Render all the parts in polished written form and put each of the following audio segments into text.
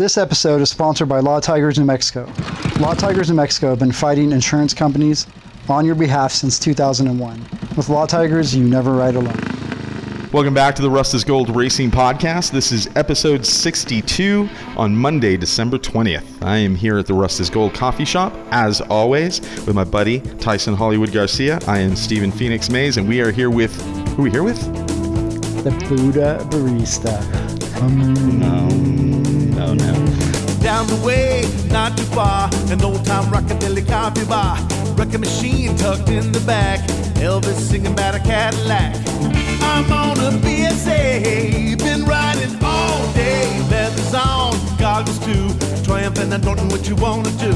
This episode is sponsored by Law Tigers New Mexico. Law Tigers New Mexico have been fighting insurance companies on your behalf since 2001. With Law Tigers, you never ride alone. Welcome back to the Rust is Gold Racing Podcast. This is episode 62 on Monday, December 20th. I am here at the Rust is Gold Coffee Shop, as always, with my buddy, Thaison Hollywood Garcia. I am Stephen Phoenix Maes, and we are here with... Who are we here with? The Buddha Barista. No. Down the way, not too far, an old-time Rockabilly coffee bar. Record machine tucked in the back, Elvis singing about a Cadillac. I'm on a BSA, been riding all day. Leathers on, goggles too, triumphant, I don't know what you wanna do.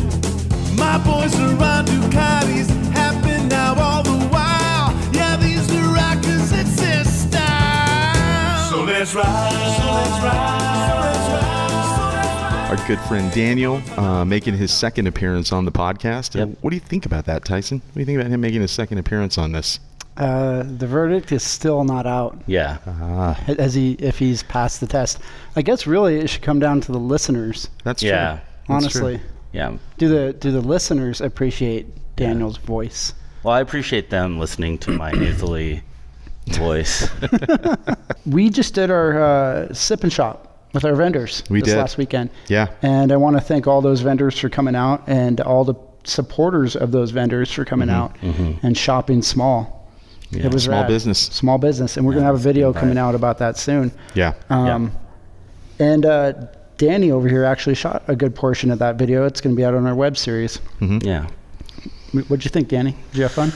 My boys are on Ducatis, happy now all the while. Yeah, these new rockers, it's their style. So let's ride. Our good friend Daniel making his second appearance on the podcast. Yep. What do you think about that, Thaison? What do you think about him making his second appearance on this? The verdict is still not out. Yeah. If he's passed the test. I guess really it should come down to the listeners. That's true. Yeah. Honestly. Yeah. Do the listeners appreciate Daniel's voice? Well, I appreciate them listening to my nasally voice. We just did our sip and shop with our vendors this last weekend. Yeah. And I want to thank all those vendors for coming out and all the supporters of those vendors for coming out and shopping small. Yeah, it was small rad. business. Small business. And we're going to have a video coming out about that soon. Yeah. And Danny over here actually shot a good portion of that video. It's going to be out on our web series. Yeah. What'd you think, Danny? Did you have fun?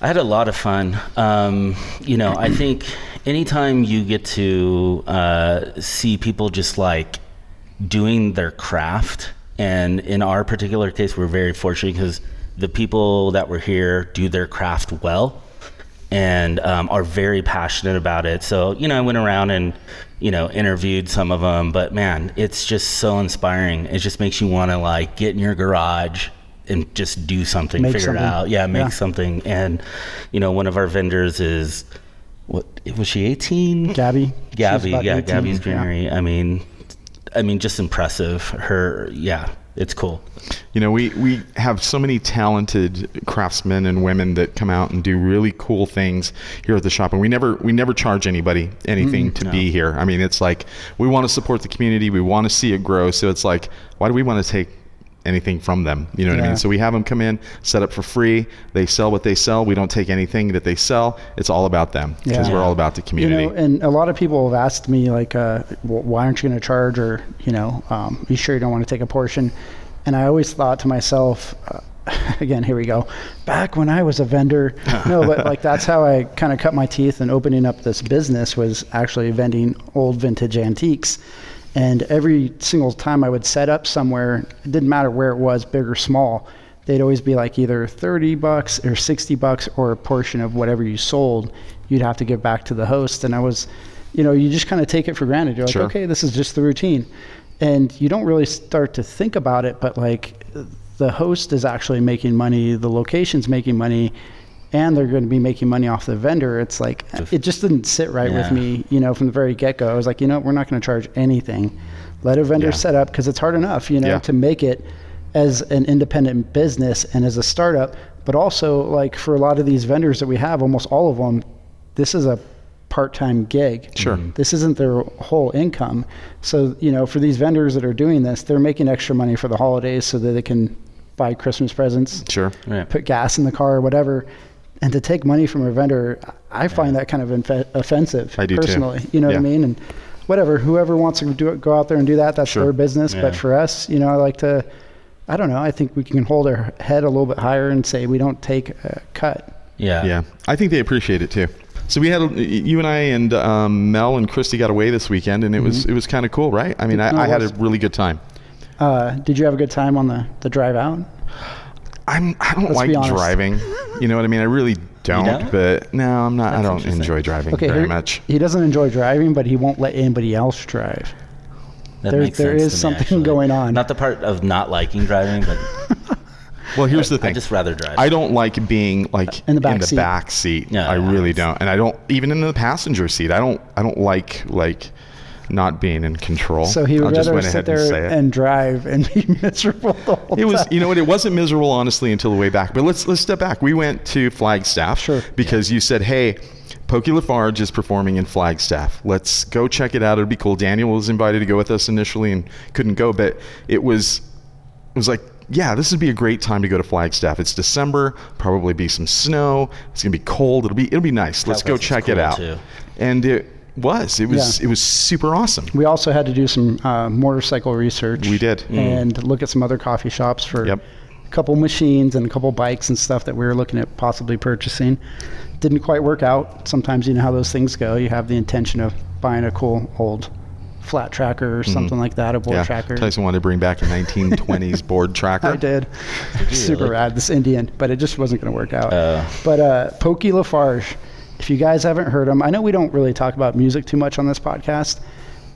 I had a lot of fun. I think anytime you get to see people just like doing their craft, and in our particular case, we're very fortunate because the people that were here do their craft well and are very passionate about it. So, I went around and, interviewed some of them, but man, it's just so inspiring. It just makes you want to like get in your garage and just do something, figure it out. Yeah, make something. And, one of our vendors is, what, was she 18? Gabby, yeah, 18, Gabby's junior. I mean, just impressive. It's cool. We have so many talented craftsmen and women that come out and do really cool things here at the shop, and we never charge anybody anything to be here. I mean, it's like we want to support the community, we want to see it grow, so it's like, why do we want to take anything from them? You know what I mean? So we have them come in, set up for free, they sell what they sell, we don't take anything that they sell. It's all about them because we're all about the community. And a lot of people have asked me like, why aren't you going to charge, or you sure you don't want to take a portion? And I always thought to myself, again, here we go, back when I was a vendor. No, but like that's how I kind of cut my teeth in opening up this business, was actually vending old vintage antiques. And every single time I would set up somewhere, it didn't matter where it was, big or small, they'd always be like either $30 or $60 or a portion of whatever you sold, you'd have to give back to the host. And I was, you just kind of take it for granted. You're like, okay, this is just the routine. And you don't really start to think about it, but like the host is actually making money, the location's making money, and they're going to be making money off the vendor. It's like, it just didn't sit right with me, from the very get-go. I was like, we're not going to charge anything. Let a vendor set up, because it's hard enough, to make it as an independent business and as a startup. But also, like, for a lot of these vendors that we have, almost all of them, this is a part-time gig. Sure. This isn't their whole income. So, for these vendors that are doing this, they're making extra money for the holidays so that they can buy Christmas presents, put gas in the car or whatever. And to take money from a vendor, I find that kind of offensive. I do personally. too. You know what I mean? And whatever, whoever wants to go out there and do that, that's their business. But for us, I like to, I don't know, I think we can hold our head a little bit higher and say we don't take a cut. Yeah. I think they appreciate it too. So we had, you and I and Mel and Christy got away this weekend, and it was kind of cool, right? I mean, I had a really good time. Did you have a good time on the drive out? I don't like driving. You know what I mean? I really don't. But no, I'm not. I don't enjoy driving very much. He doesn't enjoy driving, but he won't let anybody else drive. There is something going on. Not the part of not liking driving, but Well, here's the thing. I'd just rather drive. I don't like being like in the back seat. Yeah, I really don't. And I don't even in the passenger seat. I don't like not being in control. So he would I'll just rather went sit ahead and say there it. and drive and be miserable the whole It was, time. you know what? It wasn't miserable, honestly, until the way back. But let's step back. We went to Flagstaff, Sure. because you said, "Hey, Pokey Lafarge is performing in Flagstaff. Let's go check it out. It'll be cool." Daniel was invited to go with us initially and couldn't go, but it was like, yeah, this would be a great time to go to Flagstaff. It's December, probably be some snow. It's gonna be cold. It'll be nice. Let's go check it out. Too. And it was super awesome. We also had to do some motorcycle research. We did. And look at some other coffee shops for Yep. a couple machines and a couple bikes and stuff that we were looking at possibly purchasing. Didn't quite work out. Sometimes you know how those things go. You have the intention of buying a cool old flat tracker or something like that, a board tracker. Thaison wanted to bring back a 1920s board tracker. I did. Super really? rad, this Indian, but it just wasn't going to work out. But Pokey Lafarge, if you guys haven't heard him, I know we don't really talk about music too much on this podcast.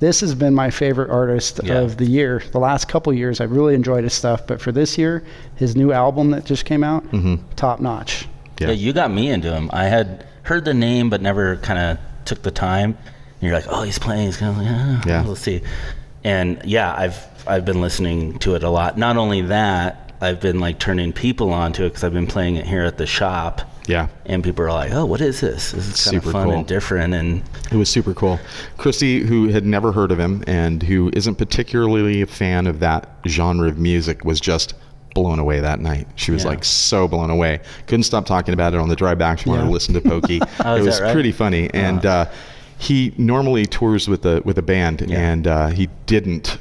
This has been my favorite artist of the year. The last couple years, I've really enjoyed his stuff, but for this year, his new album that just came out, top notch. Yeah, you got me into him. I had heard the name, but never kind of took the time. And you're like, oh, he's playing. He's kind of like, Yeah. We'll see. And yeah, I've been listening to it a lot. Not only that, I've been like turning people onto it because I've been playing it here at the shop. Yeah. And people are like, oh, what is this? This is kind of Super fun cool. and different. And It was super cool. Christy, who had never heard of him and who isn't particularly a fan of that genre of music, was just blown away that night. She was like so blown away. Couldn't stop talking about it on the drive back. She wanted to listen to Pokey. It is was that right? pretty funny. And he normally tours with a band, and he didn't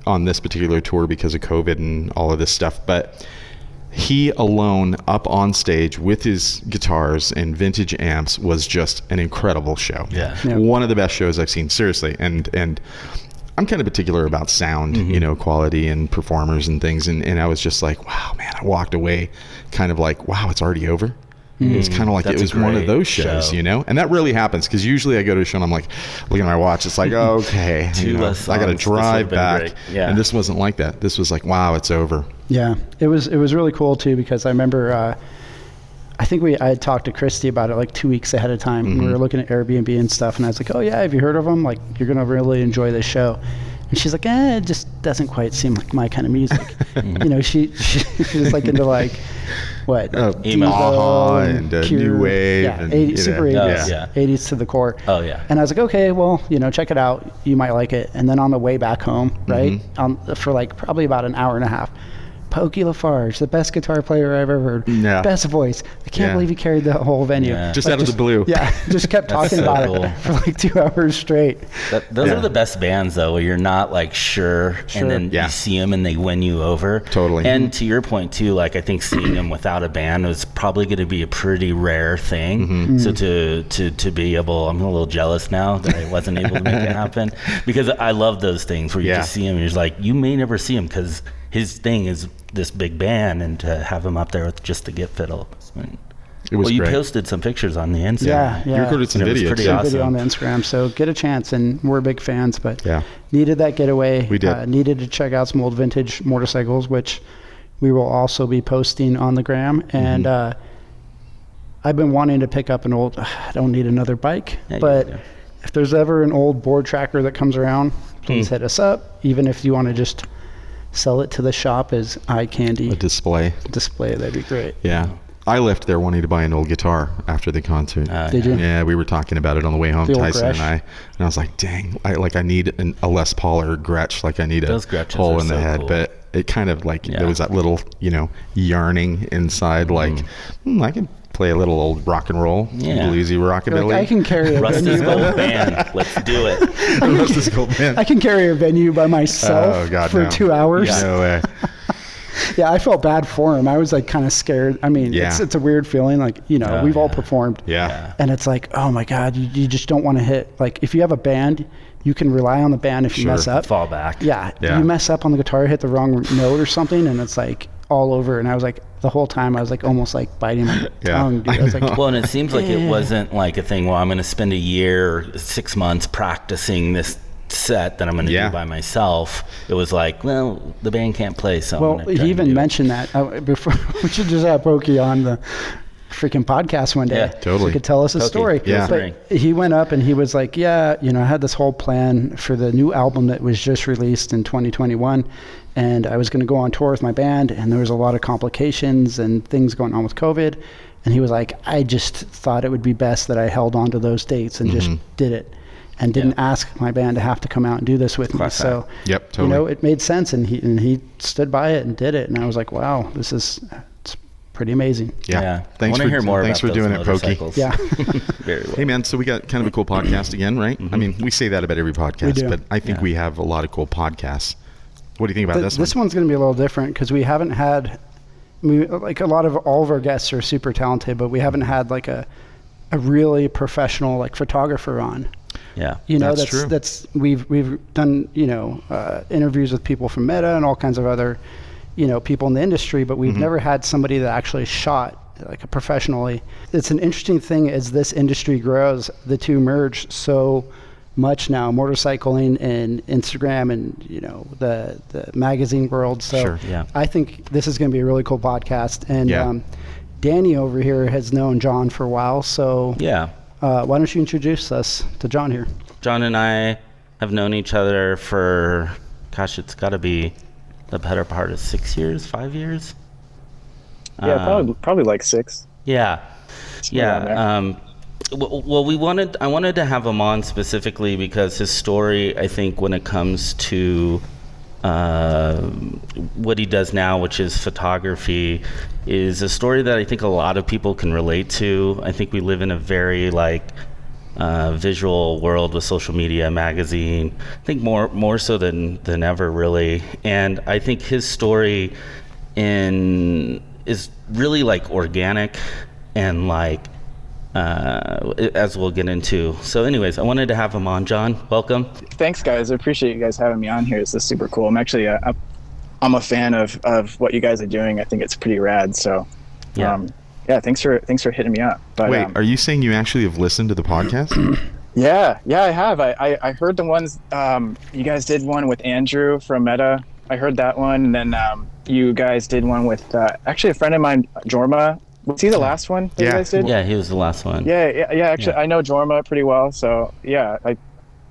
on this particular tour because of COVID and all of this stuff. But he alone up on stage with his guitars and vintage amps was just an incredible show. Yeah. One of the best shows I've seen, seriously. And I'm kind of particular about sound, you know, quality and performers and things. And I was just like, wow, man, I walked away kind of like, wow, it's already over. It was kind of like That's it was a one of great those shows, show. you know? And that really happens because usually I go to a show and I'm like, looking at my watch, it's like, okay, Two you know, less I got to songs. This drive would've been back. great. Yeah. And this wasn't like that. This was like, wow, it's over. Yeah, it was really cool too, because I remember I think I had talked to Christy about it like 2 weeks ahead of time. We were looking at Airbnb and stuff, and I was like, oh yeah, have you heard of them? Like, you're gonna really enjoy this show. And she's like, it just doesn't quite seem like my kind of music. You know, she's like into like what emo. Aha and new wave, yeah, and 80s, you know, super 80s, yeah. 80s to the core. Oh, yeah. And I was like, okay, well, you know, check it out. You might like it. And then on the way back home, right, for like probably about an hour and a half, Pokey Lafarge, the best guitar player I've ever heard. Yeah. Best voice. I can't Yeah. believe he carried the whole venue. Yeah. Just Like, out of the blue. Yeah, just kept talking so about cool. it for like 2 hours straight. Those are the best bands, though, where you're not like sure. And then Yeah. you see them and they win you over. Totally. And to your point, too, like I think seeing them without a band is probably going to be a pretty rare thing. So to be able, I'm a little jealous now that I wasn't able to make it happen, because I love those things where you just see him and you're just like, you may never see him because his thing is this big band, and to have him up there with just the git fiddle. It was you great. posted some pictures on the Instagram. Yeah, You recorded some And it was videos. pretty Some awesome. video on the Instagram, so get a chance, and we're big fans, but Yeah. needed that getaway. We did. Needed to check out some old vintage motorcycles, which we will also be posting on the gram. And I've been wanting to pick up an old, I don't need another bike, Yeah, but yeah. if there's ever an old board tracker that comes around, please hit us up. Even if you want to just sell it to the shop as eye candy A display. display, that'd be great. Yeah. I left there wanting to buy an old guitar after the concert. Did you? Yeah, we were talking about it on the way home, The old Thaison Gretsch? and I. And I was like, dang, I need a Les Paul or a Gretsch. Like I need a Those Gretches hole are in the so head. cool. But it kind of like, Yeah. there was that little, you know, yearning inside. Like, I can play a little old rock and roll, Yeah. bluesy You're rockabilly. like, I can carry a Rust is venue. gold band. Let's do it. Rust is gold, man. I can carry a venue by myself Oh, God, for no. 2 hours. No way. Yeah, I felt bad for him. I was like kind of scared. I mean, Yeah. it's a weird feeling. Like, you know, we've all performed. Yeah. And it's like, oh my God, you just don't want to hit. Like, if you have a band, you can rely on the band if you Sure. mess up. Fall back. Yeah. Yeah. You mess up on the guitar, hit the wrong note or something, and it's like all over. And I was like, the whole time, I was like almost like biting my tongue, dude. I was like, Well, and it seems like it wasn't like a thing, well, I'm going to spend a year or 6 months practicing this set that I'm going to Yeah. do by myself. It was like, well, the band can't play, so I'm well, gonna try he and even do it. mentioned that before. We should just have Pokey on freaking podcast one day. Yeah, totally. He could tell us a Pokey, story. yeah. But he went up and he was like, yeah, you know, I had this whole plan for the new album that was just released in 2021. And I was going to go on tour with my band, and there was a lot of complications and things going on with COVID. And he was like, I just thought it would be best that I held on to those dates and just did it, and didn't ask my band to have to come out and do this with me. So, Yep, totally. you know, it made sense, and he stood by it and did it. And I was like, wow, it's pretty amazing. Yeah. I Thanks want to for hear more. Thanks about for doing those it, Pokey. motorcycles. Yeah. Very well. Hey man, so we got kind of a cool podcast again, right? I mean, we say that about every podcast, do. but I think we have a lot of cool podcasts. What do you think about this one? This one's going to be a little different because we haven't had, like all of our guests are super talented, but we haven't had like a really professional like photographer on. Yeah. You know, That's true. We've done, you know, interviews with people from Meta and all kinds of other, you know, people in the industry, but we've never had somebody that actually shot like professionally. It's an interesting thing as this industry grows, the two merge so much now, motorcycling and Instagram and, you know, the magazine world. So Sure. Yeah. I think this is going to be a really cool podcast. And Yeah. Danny over here has known John for a while. So Yeah. why don't you introduce us to John here? John and I have known each other for, gosh, it's got to be the better part of 6 years, 5 years. Yeah, probably like 6. Yeah. around Yeah. Well, I wanted to have him on specifically because his story, I think, when it comes to what he does now, which is photography, is a story that I think a lot of people can relate to. I think we live in a very visual world with social media, magazine. I think more so than ever, really. And I think his story is really like organic and like as we'll get into. So anyways, I wanted to have him on. John, welcome. Thanks, guys. I appreciate you guys having me on here. This is super cool. I'm actually I'm a fan of what you guys are doing. I think it's pretty rad. So Yeah. thanks for hitting me up. But, Wait, are you saying you actually have listened to the podcast? Yeah, I have. I heard the ones you guys did one with Andrew from Meta. I heard that one, and then you guys did one with actually a friend of mine, Jorma. Was he the last one that you guys did? Yeah, he was the last one. Yeah. Actually, I know Jorma pretty well, so yeah,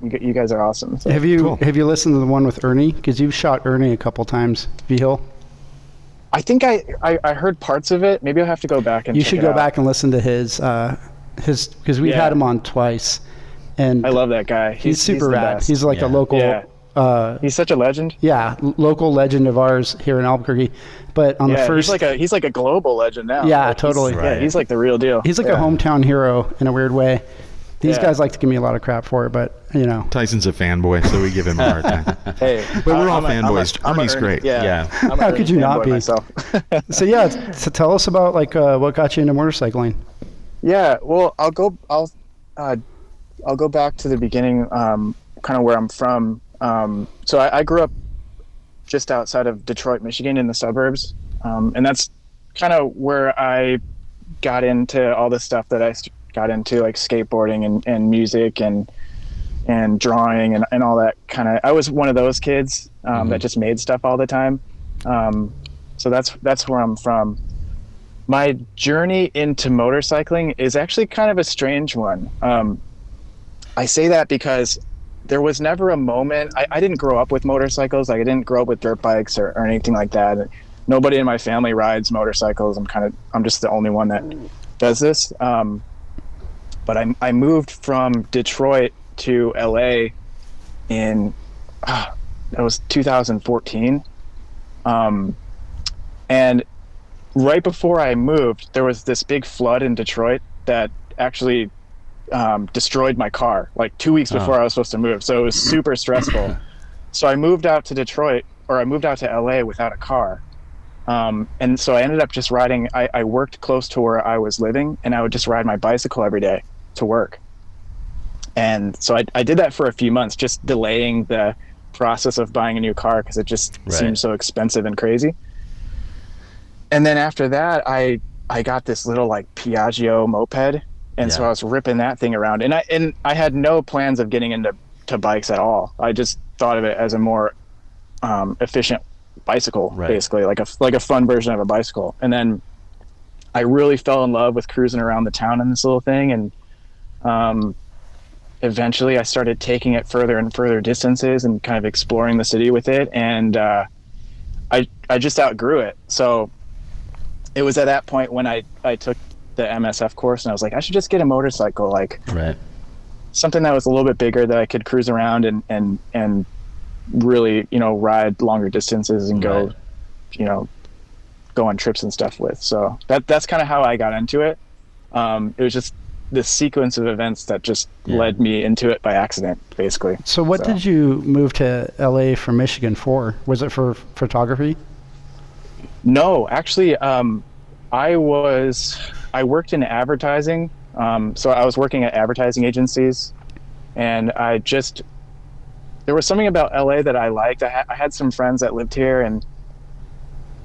you guys are awesome. So. Have you listened to the one with Ernie? Because you've shot Ernie a couple times, V-Hill. I think I heard parts of it. Maybe I'll have to go back and You check should it go out. back and listen to his because we've had him on twice, and I love that guy. he's super the rad. best. He's like a local, he's such a legend. local legend of ours here in Albuquerque. But on the first, he's like a global legend now. Yeah, Like, totally. Yeah, he's like the real deal. he's like a hometown hero in a weird way. These guys like to give me a lot of crap for it, but you know. Tyson's a fanboy, so we give him a hard time. Hey, But we're all fanboys. I'm a Ernie's great. Yeah. Yeah. I'm a How Ernie could you not fanboy be? myself. So yeah, so tell us about like what got you into motorcycling. Yeah, well, I'll go back to the beginning, kind of where I'm from. So I grew up just outside of Detroit, Michigan, in the suburbs, and that's kind of where I got into all the stuff that I got into, like skateboarding and music and drawing and all that kind of. I was one of those kids that just made stuff all the time. So that's where I'm from. My journey into motorcycling is actually kind of a strange one. I say that because there was never a moment. I didn't grow up with motorcycles. Like I didn't grow up with dirt bikes or anything like that. Nobody in my family rides motorcycles. I'm just the only one that does this. But I moved from Detroit to LA in that was 2014. And right before I moved, there was this big flood in Detroit that actually destroyed my car like 2 weeks before I was supposed to move. So it was super stressful. So I moved out to LA without a car. And so I ended up just riding. I worked close to where I was living, and I would just ride my bicycle every day to work. And so I did that for a few months, just delaying the process of buying a new car because it just seemed so expensive and crazy. And then after that, I got this little like Piaggio moped, and so I was ripping that thing around. And I had no plans of getting into bikes at all. I just thought of it as a more efficient bicycle, basically like a fun version of a bicycle. And then I really fell in love with cruising around the town in this little thing. And eventually I started taking it further and further distances and kind of exploring the city with it. And I just outgrew it. So it was at that point when I took the MSF course, and I was like, I should just get a motorcycle, like something that was a little bit bigger that I could cruise around and really, you know, ride longer distances and go, you know, go on trips and stuff with. So that's kind of how I got into it. It was just this sequence of events that just led me into it by accident, basically. So what did you move to LA from Michigan for? Was it for photography? No, actually, I worked in advertising. So I was working at advertising agencies, and there was something about LA that I liked. I had some friends that lived here, and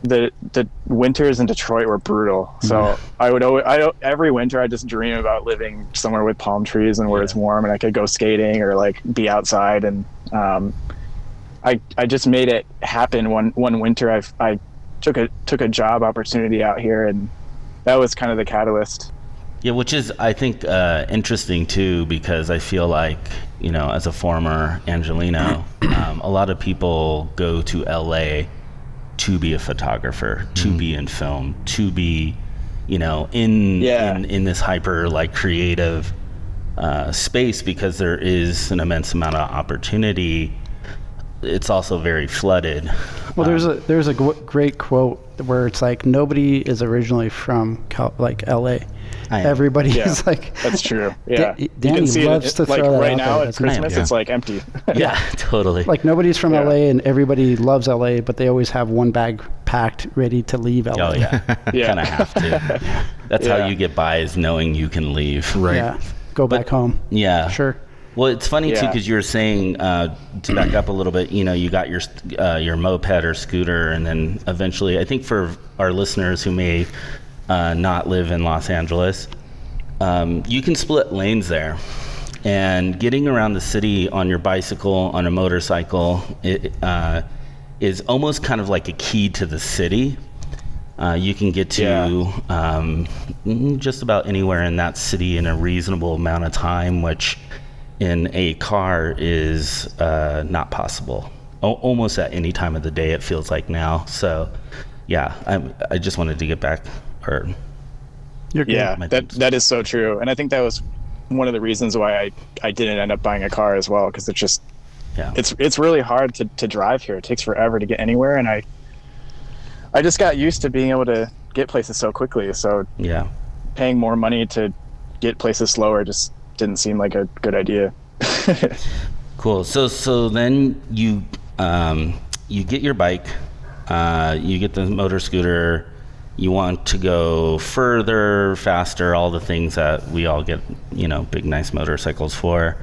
the winters in Detroit were brutal. So every winter I just dream about living somewhere with palm trees and where it's warm and I could go skating or like be outside. And I just made it happen. One winter I took a job opportunity out here, and that was kind of the catalyst. Yeah, which is, I think, interesting too, because I feel like, you know, as a former Angelino, a lot of people go to LA to be a photographer, to be in film, to be, you know, in this hyper like creative space, because there is an immense amount of opportunity. It's also very flooded. Well, there's a great quote where it's like, nobody is originally from like LA. Everybody is like, that's true. Yeah, Danny loves to like throw that right out now there. at Christmas, it's like empty. Yeah, totally. Like nobody's from LA, and everybody loves LA, but they always have one bag packed, ready to leave LA. Oh yeah, kind of have to. That's how you get by, is knowing you can leave. Right. Yeah, go back home. Yeah, sure. Well, it's funny too, because you were saying, to back up a little bit, you know, you got your moped or scooter, and then eventually, I think for our listeners who may not live in Los Angeles, you can split lanes there, and getting around the city on your bicycle, on a motorcycle, is almost kind of like a key to the city. You can get to just about anywhere in that city in a reasonable amount of time, which in a car is not possible. Almost at any time of the day, it feels like now. So, yeah, I just wanted to get back. You're good. Yeah, that is so true, and I think that was one of the reasons why I didn't end up buying a car as well, because it's just it's really hard to drive here. It takes forever to get anywhere, and I just got used to being able to get places so quickly. So paying more money to get places slower just didn't seem like a good idea. Cool. So then you get your bike, you get the motor scooter, you want to go further, faster, all the things that we all get, you know, big nice motorcycles for.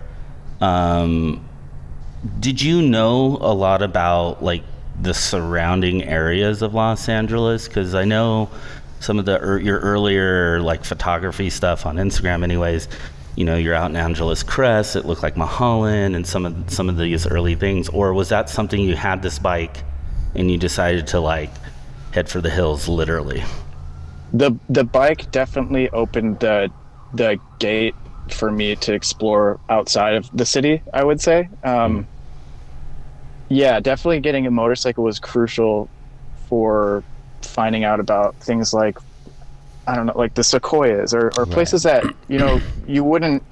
Did you know a lot about like the surrounding areas of Los Angeles? Because I know some of your earlier like photography stuff on Instagram anyways, you know, you're out in Angeles Crest, it looked like Mulholland and some of these early things. Or was that something you had this bike and you decided to like head for the hills, literally? The bike definitely opened the gate for me to explore outside of the city, I would say. Yeah, definitely getting a motorcycle was crucial for finding out about things like, I don't know, like the Sequoias or places that, you know, you wouldn't,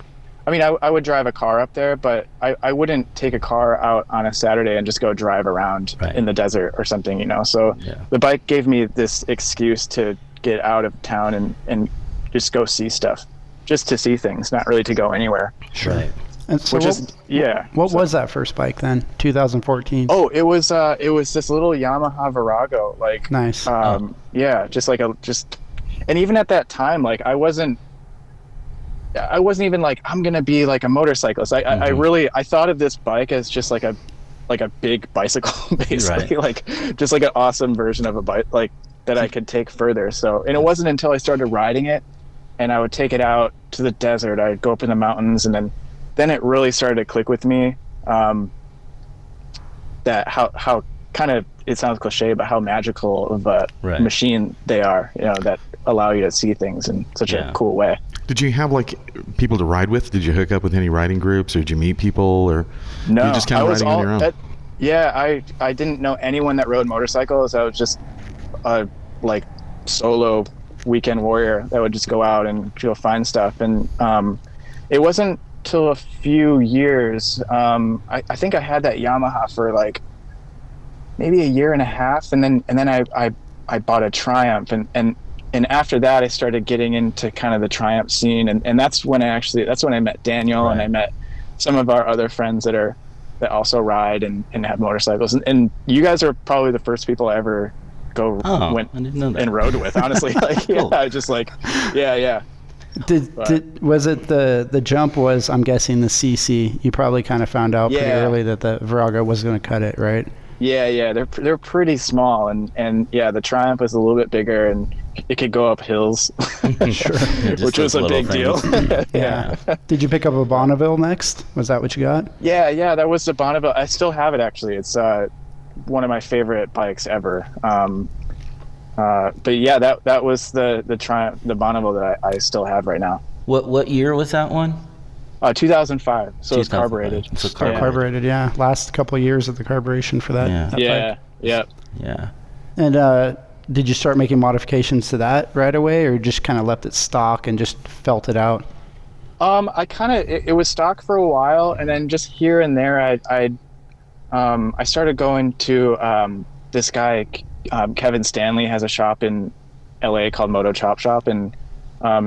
I mean, I would drive a car up there, but I wouldn't take a car out on a Saturday and just go drive around in the desert or something, you know? So the bike gave me this excuse to get out of town and just go see stuff, just to see things, not really to go anywhere. Sure. Right. And so what was that first bike then? 2014? Oh, it was this little Yamaha Virago, like nice. Yeah, and even at that time, like I wasn't even like, I'm gonna be like a motorcyclist. I thought of this bike as just like a big bicycle, basically, like just like an awesome version of a bike, like that I could take further. So, and it wasn't until I started riding it, and I would take it out to the desert. I'd go up in the mountains, and then it really started to click with me. That how kind of, it sounds cliche, but how magical of a machine they are. You know, that allow you to see things in such a cool way. Did you have like people to ride with? Did you hook up with any riding groups, or did you meet people, or no? you just kind of riding on your own? I didn't know anyone that rode motorcycles. I was just a like solo weekend warrior that would just go out and go find stuff. And it wasn't till a few years. I think I had that Yamaha for like maybe a year and a half, and then I bought a Triumph, and after that I started getting into kind of the Triumph scene, and that's when I met Daniel, and I met some of our other friends that also ride and have motorcycles, and you guys are probably the first people I ever went and rode with, honestly. Like Cool. just like yeah. Was it the jump was, I'm guessing, the CC? You probably kind of found out pretty early that the Virago was going to cut it, right? Yeah, they're pretty small, and yeah, the Triumph was a little bit bigger, and it could go up hills, Sure. which was a big deal. Yeah. Did you pick up a Bonneville next? Was that what you got? Yeah, that was the Bonneville. I still have it, actually. It's one of my favorite bikes ever. But yeah, that was the Triumph, the Bonneville that I still have right now. What year was that one? 2005. So it's 2005. carbureted. So Carbureted, yeah. Last couple of years of the carburation for that. Yeah. that bike. Yeah. And did you start making modifications to that right away, or just kind of left it stock and just felt it out? I kind of it was stock for a while, and then just here and there, I started going to this guy, Kevin Stanley, has a shop in LA called Moto Chop Shop, and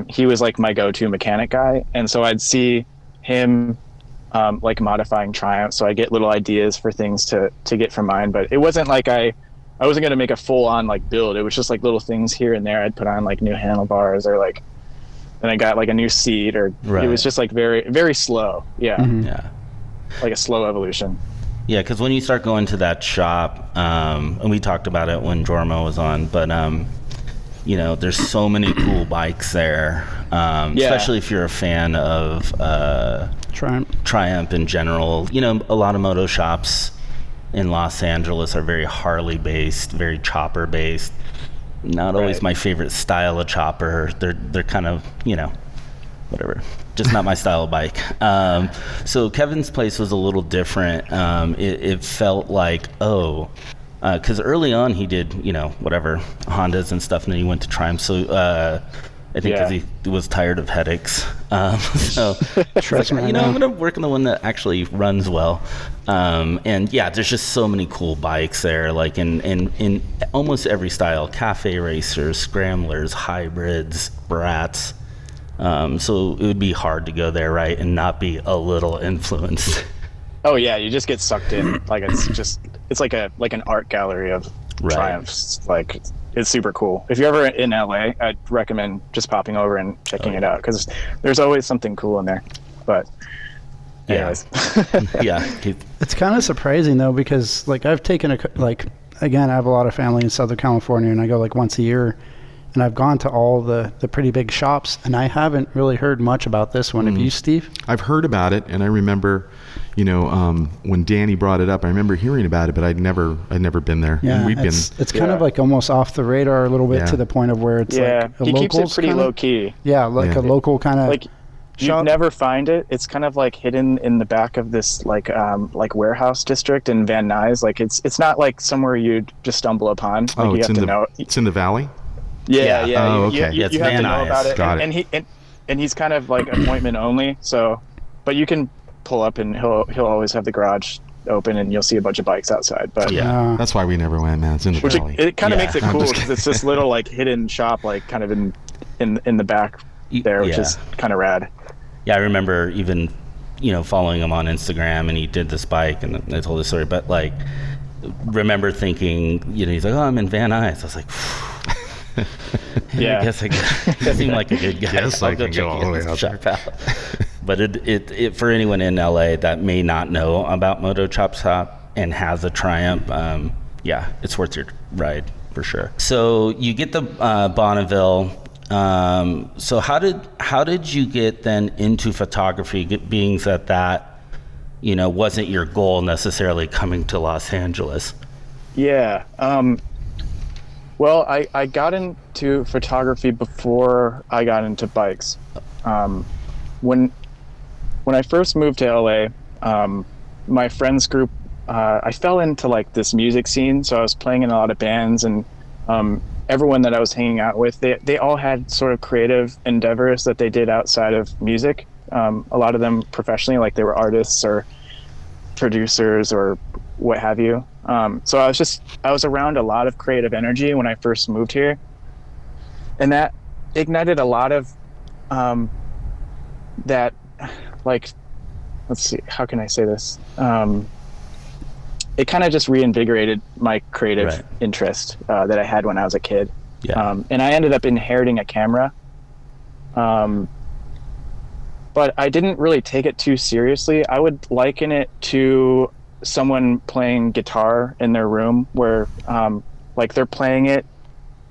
he was like my go-to mechanic guy, and so I'd see him like modifying Triumph, so I get little ideas for things to get from mine. But it wasn't like I wasn't going to make a full-on like build. It was just like little things here and there. I'd put on like new handlebars, or like, and I got like a new seat, or it was just like very, very slow. Yeah. Like a slow evolution. Yeah, because when you start going to that shop, and we talked about it when Jormo was on, but you know, there's so many cool bikes there, especially if you're a fan of Triumph in general. You know, a lot of moto shops in Los Angeles are very Harley based, very chopper based. Not always my favorite style of chopper. They're kind of, you know, whatever, just not my style of bike. So Kevin's place was a little different. It felt like, because early on he did, you know, whatever, Hondas and stuff, and then he went to Triumph. So I think because he was tired of headaches. So like, you know, I'm going to work on the one that actually runs well. And yeah, there's just so many cool bikes there, like in almost every style: cafe racers, scramblers, hybrids, brats. So it would be hard to go there, right, and not be a little influenced. Oh yeah, you just get sucked in. Like it's like an art gallery of Triumphs. Like, it's super cool. If you're ever in LA, I'd recommend just popping over and checking it out, because there's always something cool in there. But anyways. It's kind of surprising though, because like I've taken again, I have a lot of family in Southern California, and I go like once a year. And I've gone to all the pretty big shops, and I haven't really heard much about this one. Have you, Steve? I've heard about it, and I remember, you know, when Danny brought it up, I remember hearing about it, but I'd never been there. Yeah, and it's kind of like almost off the radar a little bit, to the point of where it's like a he keeps it pretty low key. Yeah, like a local kind of like you never find it. It's kind of like hidden in the back of this like warehouse district in Van Nuys. Like it's not like somewhere you'd just stumble upon. Like, you have to know. It's in the valley. Yeah. Oh, okay. You have to know about it. Got it. And he's kind of like appointment only. So, but you can pull up, and he'll always have the garage open, and you'll see a bunch of bikes outside. But that's why we never went, man. It's in the valley. It kind of makes it cool, because it's this little like hidden shop, like kind of in the back there, which is kind of rad. Yeah, I remember even, you know, following him on Instagram, and he did this bike, and I told this story, but like, remember thinking, you know, he's like, I'm in Van Nuys. I was like, I guess that seemed like a good guy. Yes, I can go all the way out there. But it for anyone in LA that may not know about Moto Chop Shop and has a Triumph, it's worth your ride for sure. So you get the Bonneville. So how did you get then into photography, being that you know wasn't your goal necessarily coming to Los Angeles? Yeah. Well, I got into photography before I got into bikes. When I first moved to LA, my friends group, I fell into like this music scene. So I was playing in a lot of bands, and everyone that I was hanging out with, they all had sort of creative endeavors that they did outside of music. A lot of them professionally, like they were artists or producers or what have you. So I was around a lot of creative energy when I first moved here, and that ignited a lot of that, like, let's see, how can I say this? It kind of just reinvigorated my creative interest that I had when I was a kid. Yeah. And I ended up inheriting a camera. But I didn't really take it too seriously. I would liken it to someone playing guitar in their room where like they're playing it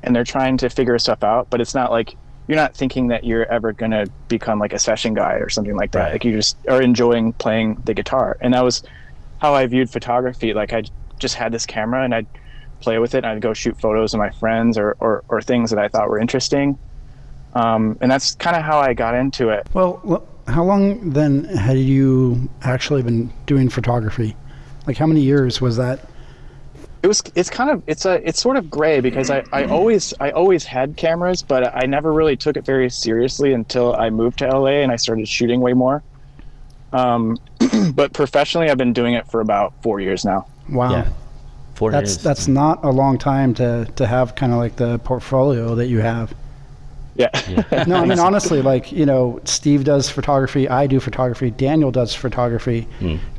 and they're trying to figure stuff out, but it's not like you're not thinking that you're ever going to become like a session guy or something like that. Like you just are enjoying playing the guitar. And that was how I viewed photography. Like I just had this camera and I'd play with it and I'd go shoot photos of my friends or things that I thought were interesting. And that's kind of how I got into it. Well, how long then had you actually been doing photography? Like how many years was that? It's sort of gray because I always had cameras, but I never really took it very seriously until I moved to LA and I started shooting way more. But professionally, I've been doing it for about 4 years now. Wow. Yeah. 4 years. That's not a long time to have kind of like the portfolio that you have. Yeah. No, I mean, honestly, like, you know, Steve does photography, I do photography, Daniel does photography.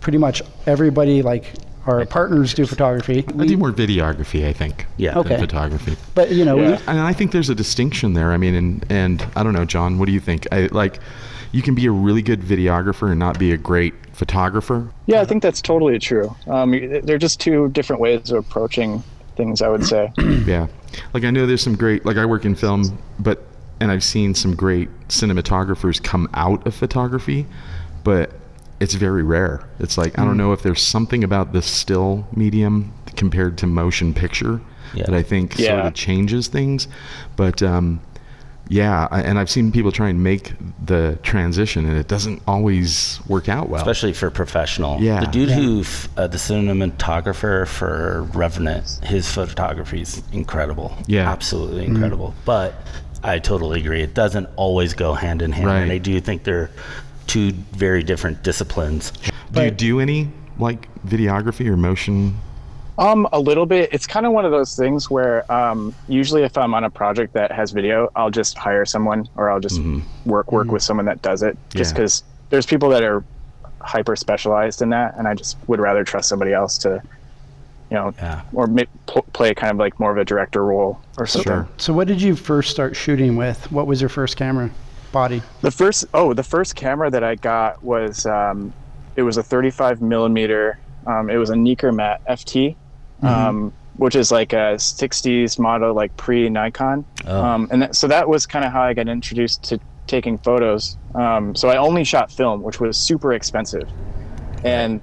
Pretty much everybody, like, our partners do photography. I do more videography, I think, than photography. But, you know, and I think there's a distinction there. I mean, and I don't know, John, what do you think? You can be a really good videographer and not be a great photographer. Yeah, I think that's totally true. They're just two different ways of approaching things, I would say. Yeah. Like, I know there's some great, like, I work in film, and I've seen some great cinematographers come out of photography, but it's very rare. It's like, I don't know if there's something about the still medium compared to motion picture that I think sort of changes things. But and I've seen people try and make the transition, and it doesn't always work out well. Especially for professional. Yeah. The dude who, the cinematographer for Revenant, his photography is incredible. Yeah. Absolutely incredible. But I totally agree. It doesn't always go hand in hand. Right. And I do think they're two very different disciplines. Do you do any, like, videography or motion? A little bit. It's kind of one of those things where usually if I'm on a project that has video, I'll just hire someone or I'll just work with someone that does it, just because there's people that are hyper specialized in that, and I just would rather trust somebody else to, you know, or play kind of like more of a director role or something. Sure. So what did you first start shooting with? What was your first camera body? The first camera that I got was it was a 35 millimeter. It was a Nikon FT, which is like a 60s model, like pre Nikon. So that was kind of how I got introduced to taking photos. So I only shot film, which was super expensive, and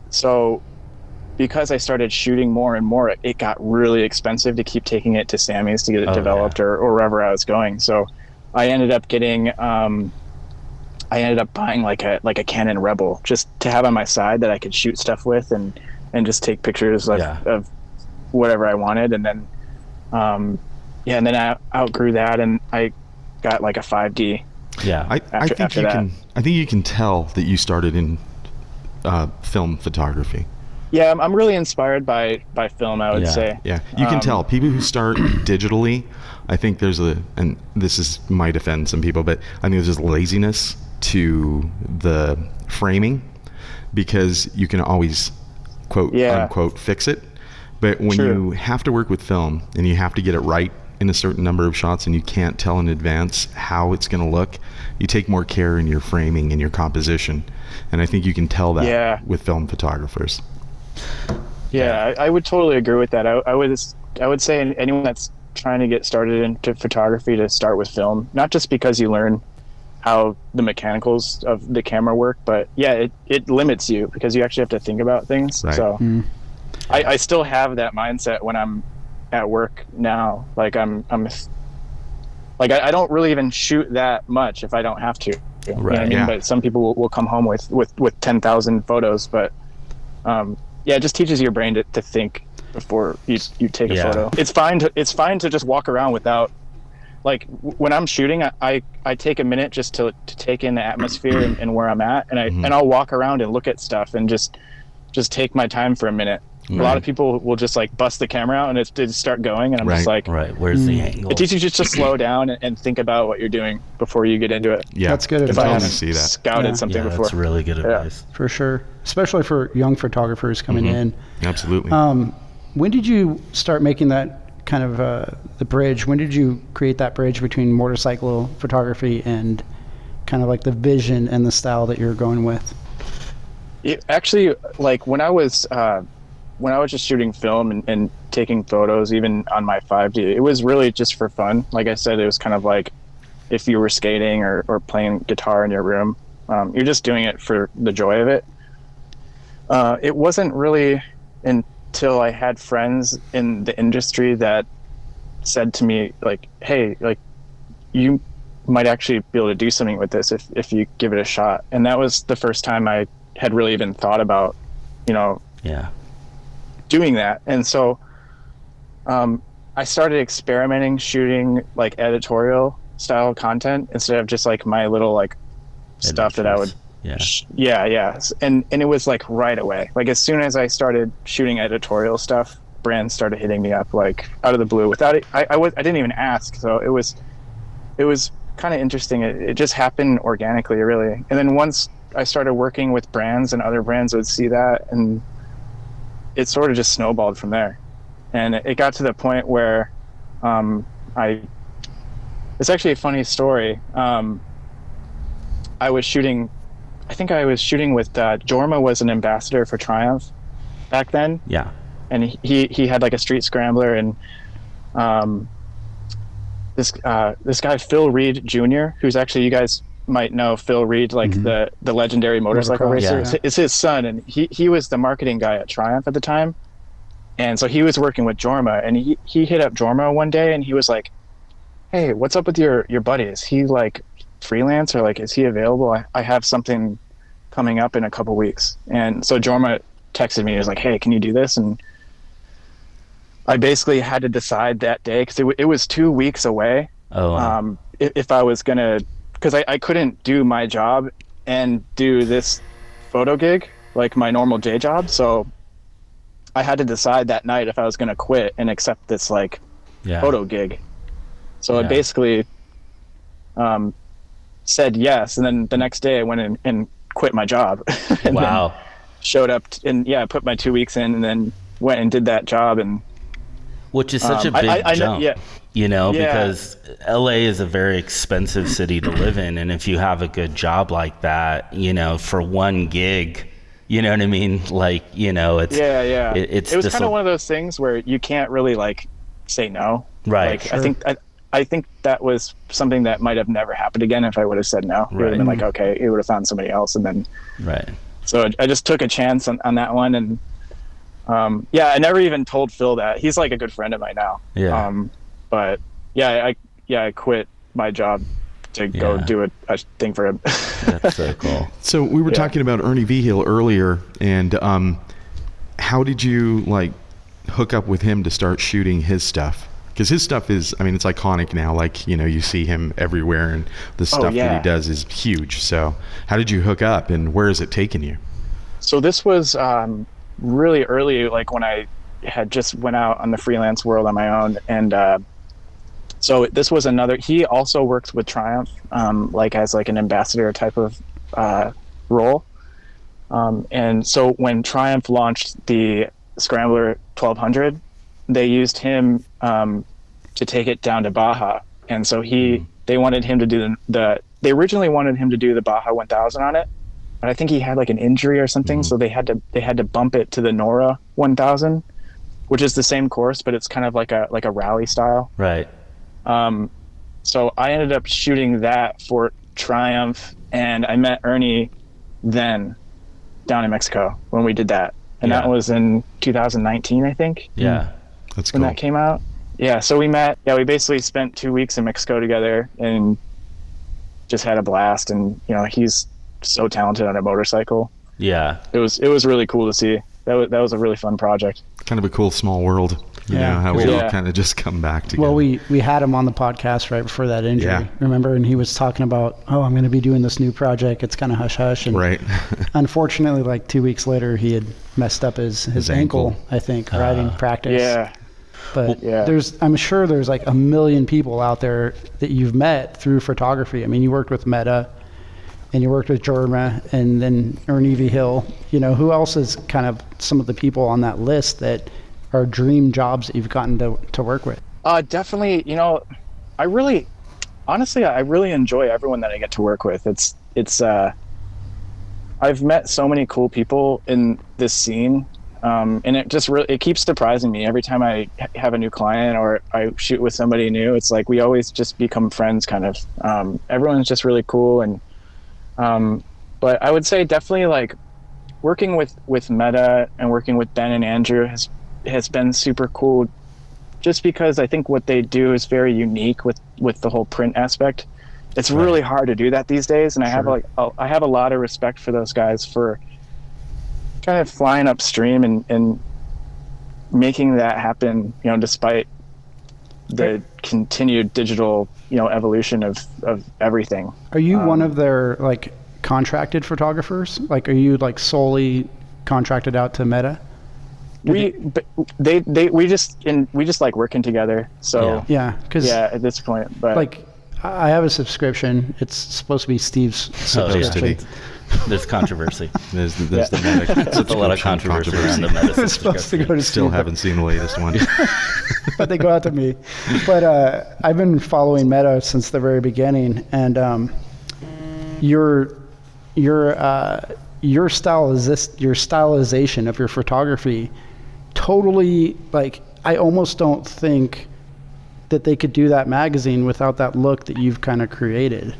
so because I started shooting more and more, it got really expensive to keep taking it to Sammy's to get it developed or wherever I was going. So I ended up getting, buying like a Canon Rebel just to have on my side that I could shoot stuff with and just take pictures of whatever I wanted. And then, and then I outgrew that and I got like a 5D. Yeah. I think you can tell that you started in film photography. Yeah, I'm really inspired by film, I would say. Yeah, you can tell. People who start digitally, I think there's and this might offend some people, but I think there's just laziness to the framing because you can always, quote, unquote, fix it. But when you have to work with film and you have to get it right in a certain number of shots and you can't tell in advance how it's going to look, you take more care in your framing and your composition. And I think you can tell that with film photographers. Yeah, I would totally agree with that. I would say anyone that's trying to get started into photography to start with film, not just because you learn how the mechanicals of the camera work, but it limits you because you actually have to think about things. Right. So I still have that mindset when I'm at work now. Like I'm like I don't really even shoot that much if I don't have to. You know what I mean? Yeah. But some people will come home with 10,000 photos. But it just teaches your brain to think before you take a photo. It's fine to just walk around without, like, when I'm shooting, I take a minute just to take in the atmosphere and where I'm at, and I'll walk around and look at stuff and just take my time for a minute. Right. A lot of people will just like bust the camera out and it just start going, and I'm just like, where's the angle? It teaches you just to slow down and think about what you're doing before you get into it. Yeah, that's good advice. If I haven't scouted something before. That's really good advice. For sure, especially for young photographers coming in. Absolutely. When did you start making that kind of the bridge? When did you create that bridge between motorcycle photography and kind of like the vision and the style that you're going with? It actually, like when I was just shooting film and taking photos, even on my 5D, it was really just for fun. Like I said, it was kind of like if you were skating or playing guitar in your room, you're just doing it for the joy of it. It wasn't really until I had friends in the industry that said to me, like, hey, like, you might actually be able to do something with this if you give it a shot. And that was the first time I had really even thought about, doing that. And so I started experimenting, shooting like editorial style content instead of just like my little like stuff that I would and it was like right away, like as soon as I started shooting editorial stuff, brands started hitting me up like out of the blue without it. I didn't even ask, so it was kind of interesting. It just happened organically, really. And then once I started working with brands and other brands would see that, and it sort of just snowballed from there. And it got to the point where it's actually a funny story. I was shooting with Jorma was an ambassador for Triumph back then. Yeah. And he had like a street scrambler, and this guy Phil Reed Jr., who's actually, you guys might know Phil Reed, like the legendary motorcycle racer. Yeah. It's his son, and he was the marketing guy at Triumph at the time. And so he was working with Jorma, and he hit up Jorma one day and he was like, hey, what's up with your buddy? Is he like freelance, or like is he available? I have something coming up in a couple weeks. And so Jorma texted me. He was like, hey, can you do this? And I basically had to decide that day, because it was 2 weeks away. If I was gonna, because I couldn't do my job and do this photo gig like my normal day job. So I had to decide that night if I was gonna quit and accept this like photo gig. So I basically said yes, and then the next day I went in and quit my job. And then showed up and put my 2 weeks in, and then went and did that job. And which is such a big jump, because LA is a very expensive city to live in, and if you have a good job like that, for one gig, you know what I mean? Like, it's it was kind of one of those things where you can't really like say no. Right. Like, sure. I think that was something that might have never happened again if I would have said no. It would have been like, okay, you would have found somebody else, and then so I just took a chance on that one. And I never even told Phil that. He's like a good friend of mine now. But I quit my job to go do a thing for him. That's so cool. So we were talking about Ernie Vigil earlier, and how did you like hook up with him to start shooting his stuff? Because his stuff is, I mean, it's iconic now. Like, you see him everywhere, and the stuff that he does is huge. So how did you hook up, and where is it taking you? So this was really early, like when I had just went out on the freelance world on my own. And so this was he also worked with Triumph, like as like an ambassador type of role. And so when Triumph launched the Scrambler 1200, they used him to take it down to Baja. And so they wanted him to do they originally wanted him to do the Baja 1000 on it, but I think he had like an injury or something. So they had to bump it to the Nora 1000, which is the same course, but it's kind of like a rally style. Right. So I ended up shooting that for Triumph, and I met Ernie then down in Mexico when we did that. And that was in 2019, I think. Yeah. That's when cool. that came out. Yeah, so we met. Yeah, we basically spent 2 weeks in Mexico together and just had a blast. And he's so talented on a motorcycle. Yeah. It was really cool to see. That was a really fun project. Kind of a cool small world. You know, how we all kind of just come back together. Well, we had him on the podcast right before that injury. Yeah. Remember? And he was talking about, I'm going to be doing this new project. It's kind of hush-hush. And right. unfortunately, like 2 weeks later, he had messed up his ankle, I think, riding practice. Yeah. But I'm sure there's like a million people out there that you've met through photography. I mean, you worked with Meta, and you worked with Jorma, and then Ernie V. Hill. Who else is kind of some of the people on that list that are dream jobs that you've gotten to work with? Definitely. I really enjoy everyone that I get to work with. It's I've met so many cool people in this scene, and it keeps surprising me every time I have a new client or I shoot with somebody new. It's like we always just become friends, kind of. Everyone's just really cool, and but I would say definitely like working with Meta and working with Ben and Andrew has been super cool, just because I think what they do is very unique with the whole print aspect. It's really hard to do that these days, and I have a lot of respect for those guys for kind of flying upstream and making that happen, despite the continued digital evolution of everything. Are you one of their like contracted photographers? Like, are you like solely contracted out to Meta? We just like working together. So at this point, but like I have a subscription. It's supposed to be Steve's subscription. There's controversy. There's the Meta. There's a lot of controversy around the Meta It's supposed to go to Still Steve, haven't seen the latest one. but they go out to me. But I've been following Meta since the very beginning, and your stylization of your photography totally, like, I almost don't think that they could do that magazine without that look that you've kind of created.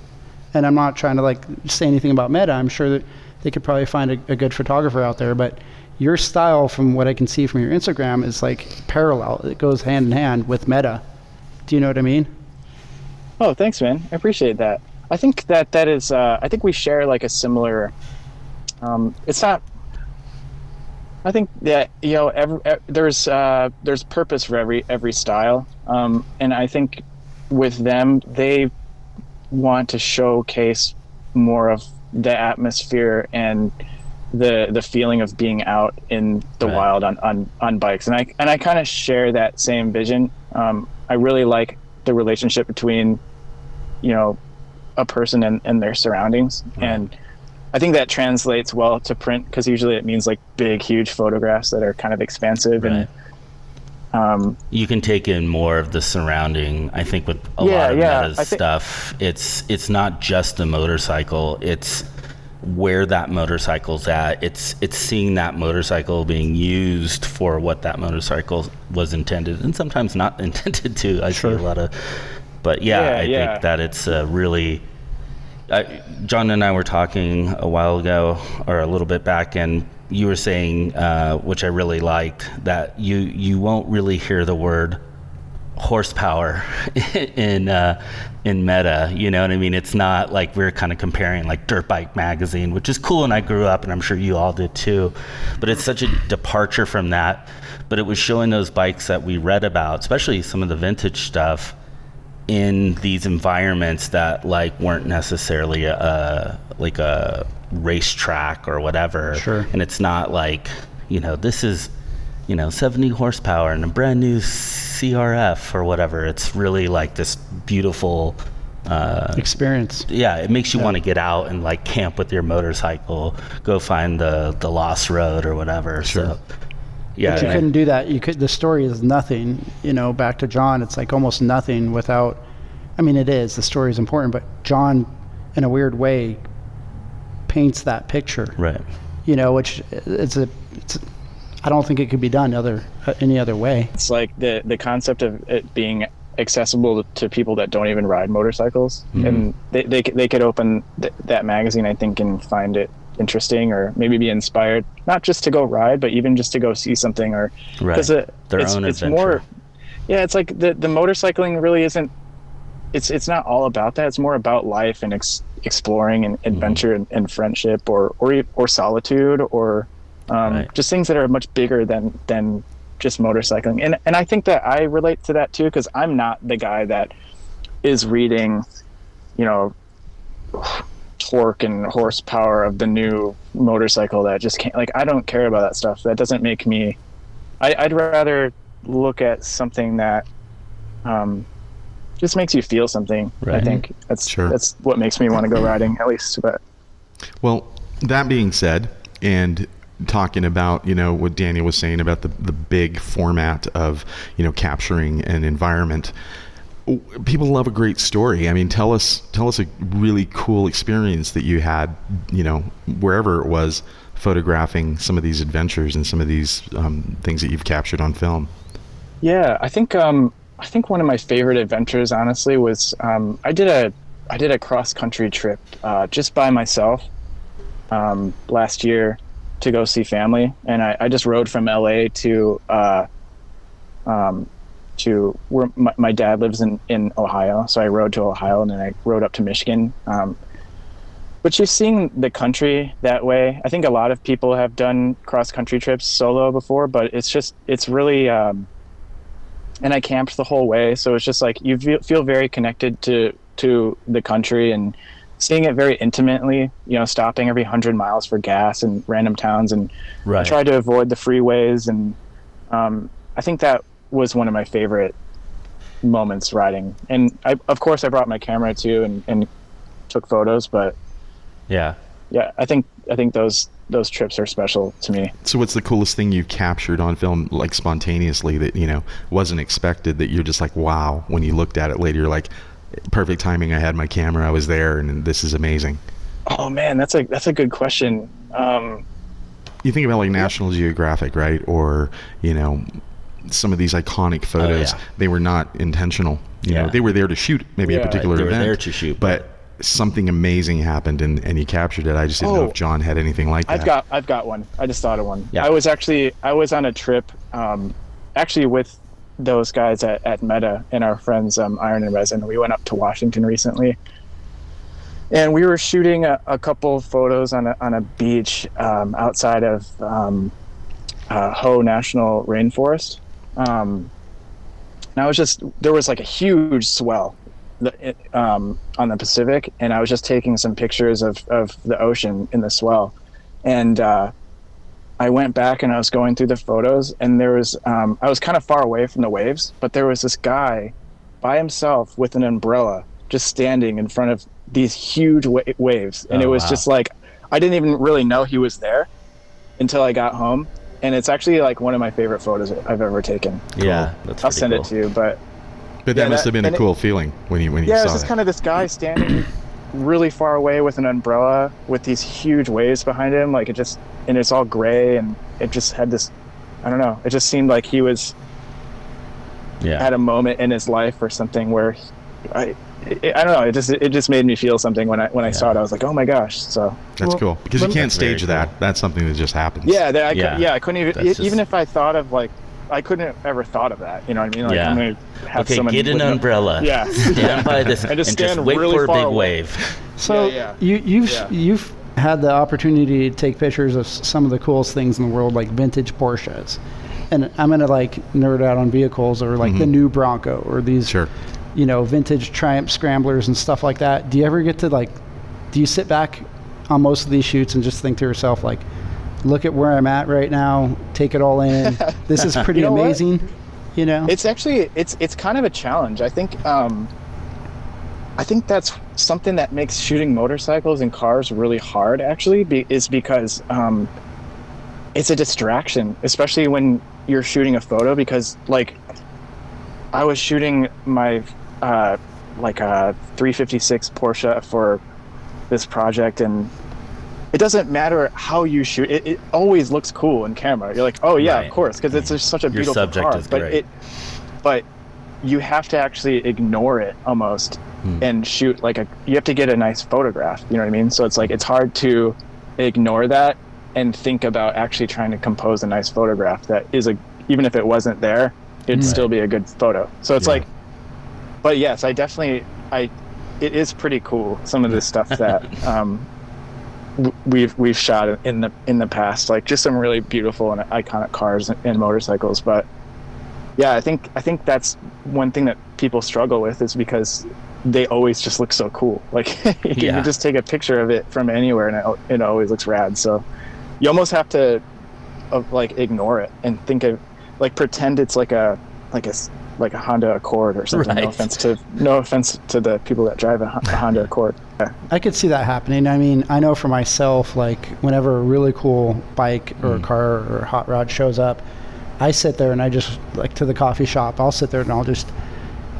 And I'm not trying to like say anything about Meta. I'm sure that they could probably find a good photographer out there, but your style, from what I can see from your Instagram, is like parallel. It goes hand in hand with Meta. Do you know what I mean? Oh, thanks, man. I appreciate that. I think that is, I think we share like a similar, it's not, I think that, there's purpose for every style. And I think with them, they want to showcase more of the atmosphere and the feeling of being out in the wild on bikes. And I kind of share that same vision. I really like the relationship between, a person and their surroundings. And I think that translates well to print, because usually it means like big, huge photographs that are kind of expansive. And you can take in more of the surrounding. I think with a lot of Meta's stuff, it's not just the motorcycle, it's where that motorcycle's at. It's seeing that motorcycle being used for what that motorcycle was intended, and sometimes not intended to. I see a lot of, but I think that it's really, John and I were talking a while ago, or a little bit back, and you were saying, which I really liked, that you won't really hear the word horsepower in Meta. You know what I mean? It's not like we're kind of comparing like Dirt Bike Magazine, which is cool, and I grew up, and I'm sure you all did too. But it's such a departure from that. But it was showing those bikes that we read about, especially some of the vintage stuff, in these environments that like weren't necessarily like a racetrack or whatever. Sure. And it's not like, this is 70 horsepower and a brand new CRF or whatever. It's really like this beautiful experience. Yeah, it makes you want to get out and like camp with your motorcycle, go find the lost road or whatever. Sure. So yeah, but you couldn't do that. The story is nothing, back to John, it's like almost nothing without, it is, the story is important, but John, in a weird way, paints that picture. Right. Which it's I don't think it could be done any other way. It's like the concept of it being accessible to people that don't even ride motorcycles. Mm-hmm. And they could open that magazine, I think, and find it interesting or maybe be inspired, not just to go ride, but even just to go see something, or because Their it's own it's adventure. more, yeah, it's like the motorcycling really isn't, it's not all about that. It's more about life and exploring and adventure and friendship or solitude or just things that are much bigger than just motorcycling. And I think that I relate to that too, because I'm not the guy that is reading, you know, torque and horsepower of the new motorcycle that just can't, like, I don't care about that stuff. That doesn't make me, I'd rather look at something that just makes you feel something. Right. I think that's what makes me want to go riding, at least. But Well, that being said, and talking about, you know, what Daniel was saying about the big format of, you know, capturing an environment, people love a great story. I mean, tell us a really cool experience that you had, you know, wherever it was, photographing some of these adventures and some of these things that you've captured on film. yeah, I think one of my favorite adventures, honestly, was I did a cross country trip just by myself last year to go see family, and I just rode from LA to where my dad lives in Ohio. So I rode to Ohio and then I rode up to Michigan. But just seeing the country that way, I think a lot of people have done cross country trips solo before, but it's really, and I camped the whole way. So it's just like, you feel very connected to the country and seeing it very intimately, you know, stopping every 100 miles for gas in random towns, and I tried to avoid the freeways. And I think that was one of my favorite moments riding. And of course I brought my camera too and took photos, but yeah, I think those trips are special to me. So what's the coolest thing you've captured on film, like spontaneously, that, you know, wasn't expected, that you're just like, wow, when you looked at it later, you're like, perfect timing, I had my camera, I was there, and this is amazing? Oh man, that's a good question. You think about like National Geographic, right? Or, you know, some of these iconic photos, they were not intentional. You know, they were there to shoot maybe a particular event. They were there to shoot, but something amazing happened and you captured it. I just didn't know if John had anything like that. I've got one. I just thought of one. Yeah. I was on a trip, actually with those guys at Meta and our friends Iron and Resin. We went up to Washington recently, and we were shooting a couple photos on a beach outside of Ho National Rainforest. And there was like a huge swell on the Pacific, and I was just taking some pictures of the ocean in the swell. And I went back and I was going through the photos, and there was I was kind of far away from the waves, but there was this guy by himself with an umbrella just standing in front of these huge waves. And it was just like, I didn't even really know he was there until I got home. And it's actually like one of my favorite photos I've ever taken. Yeah, I'll send it to you. But that must have been a cool feeling when you saw it. Yeah, it's just kind of this guy standing really far away with an umbrella with these huge waves behind him. Like and it's all gray, and it just had this, I don't know, it just seemed like he was at a moment in his life or something where I don't know, it just made me feel something when I saw it. I was like, oh my gosh. So that's cool, because you can't stage that. Cool. That's something that just happens. I couldn't even if I thought of like, I couldn't have ever thought of that. You know what I mean? Like, I'm gonna have someone get an umbrella. Yeah. Stand by this and just wait really for a big away. Wave. So you've had the opportunity to take pictures of some of the coolest things in the world, like vintage Porsches. And I'm gonna like nerd out on vehicles, or like the new Bronco, or these you know, vintage Triumph Scramblers and stuff like that. Do you ever get to do you sit back on most of these shoots and just think to yourself, like, look at where I'm at right now, take it all in, this is pretty amazing? What? You know, it's actually it's kind of a challenge. I think that's something that makes shooting motorcycles and cars really hard, actually, is because it's a distraction, especially when you're shooting a photo, because like I was shooting my like a 356 Porsche for this project, and it doesn't matter how you shoot it, it always looks cool in camera. You're like, oh yeah, of course, because it's just such a beautiful car. Is great. But you have to actually ignore it almost and shoot you have to get a nice photograph, you know what I mean? So it's like, it's hard to ignore that and think about actually trying to compose a nice photograph that is even if it wasn't there, it'd still be a good photo. So it's like, but yes, it is pretty cool, some of this stuff that we've shot in the past, like just some really beautiful and iconic cars and motorcycles. But yeah, I think that's one thing that people struggle with, is because they always just look so cool. Like you can just take a picture of it from anywhere and it always looks rad. So you almost have to like ignore it and think of, like, pretend it's like a Honda Accord or something. Right. No offense to the people that drive a Honda Accord. Yeah. I could see that happening. I mean, I know for myself, like whenever a really cool bike or a car or hot rod shows up, I sit there and I just, like, to the coffee shop, I'll sit there and I'll just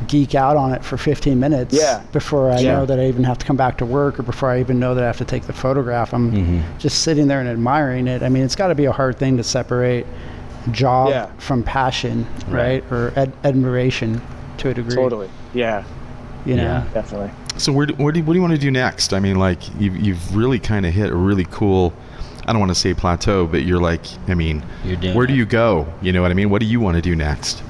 geek out on it for 15 minutes before I know that I even have to come back to work, or before I even know that I have to take the photograph. I'm just sitting there and admiring it. I mean, it's got to be a hard thing to separate job from passion, right? Or admiration to a degree. Totally. Yeah. You know? Definitely. So what do you want to do next? I mean, like, you've really kind of hit a really cool, I don't want to say plateau, but you're like, I mean, where do you go? You know what I mean? What do you want to do next?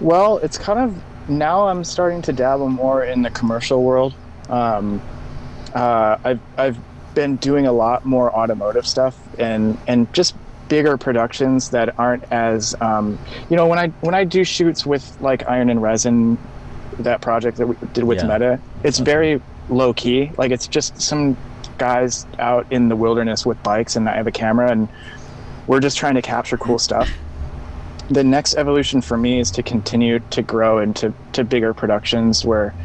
Well, it's kind of, now I'm starting to dabble more in the commercial world. I've been doing a lot more automotive stuff and just bigger productions that aren't as, when I do shoots with like Iron and Resin, that project that we did with Meta, it's very low key. Like, it's just some guys out in the wilderness with bikes, and I have a camera, and we're just trying to capture cool stuff. The next evolution for me is to continue to grow into bigger productions where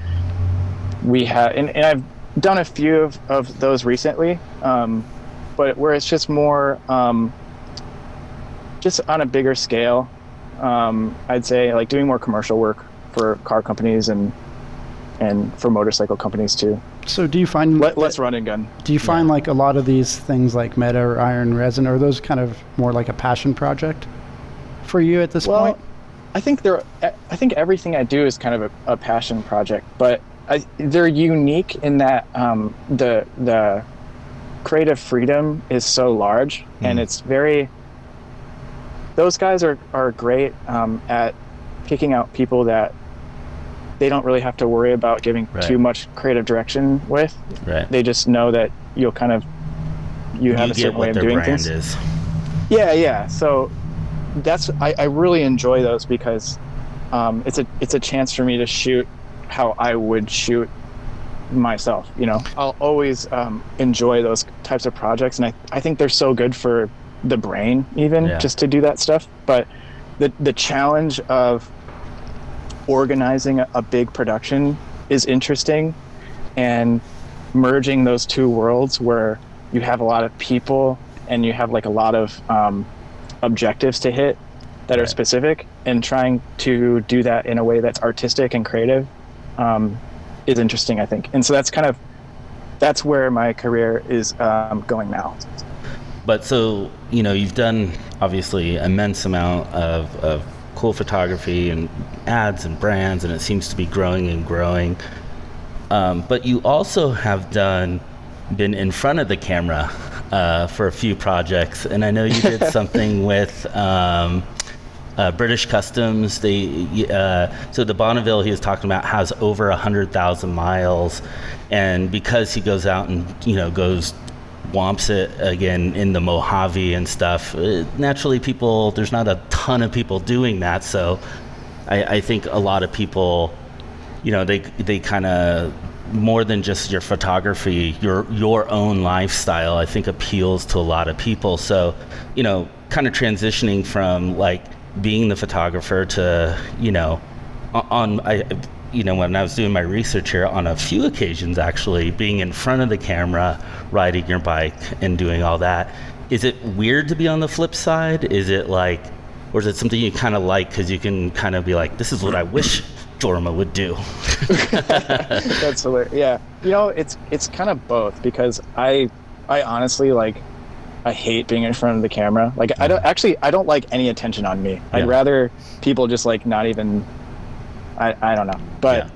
we have, and I've done a few of those recently, but where it's just more, just on a bigger scale. I'd say, like, doing more commercial work for car companies and for motorcycle companies too. So do you find less run and gun? Do you find like a lot of these things like Meta or Iron Resin, are those kind of more like a passion project for you at this point? I think everything I do is kind of a passion project, but they're unique in that the creative freedom is so large, and it's very. Those guys are great at picking out people that they don't really have to worry about giving too much creative direction with. Right. They just know that you have a certain way of doing things. Is. Yeah. So I really enjoy those because it's a chance for me to shoot how I would shoot myself. You know, I'll always enjoy those types of projects, and I think they're so good for the brain, even just to do that stuff. But the challenge of organizing a big production is interesting, and merging those two worlds where you have a lot of people and you have like a lot of objectives to hit that are specific, and trying to do that in a way that's artistic and creative is interesting, I think. And so that's where my career is going now. But so, you've done obviously immense amount of cool photography and ads and brands, and it seems to be growing and growing. But you also have been in front of the camera for a few projects, and I know you did something with British Customs. So the Bonneville he was talking about has over 100,000 miles, and because he goes out and goes womps it again in the Mojave and stuff, naturally there's not a ton of people doing that. So I think a lot of people, they kind of, more than just your photography, your own lifestyle, I think appeals to a lot of people. So, kind of transitioning from like being the photographer to, when I was doing my research here, on a few occasions actually being in front of the camera, riding your bike and doing all that. Is it weird to be on the flip side? Is it like, or is it something you kind of like because you can kind of be like, this is what I wish Jorma would do? That's hilarious. Yeah. It's kind of both, because I honestly, like, I hate being in front of the camera. Like, I don't like any attention on me. I'd rather people just like not even, I don't know. But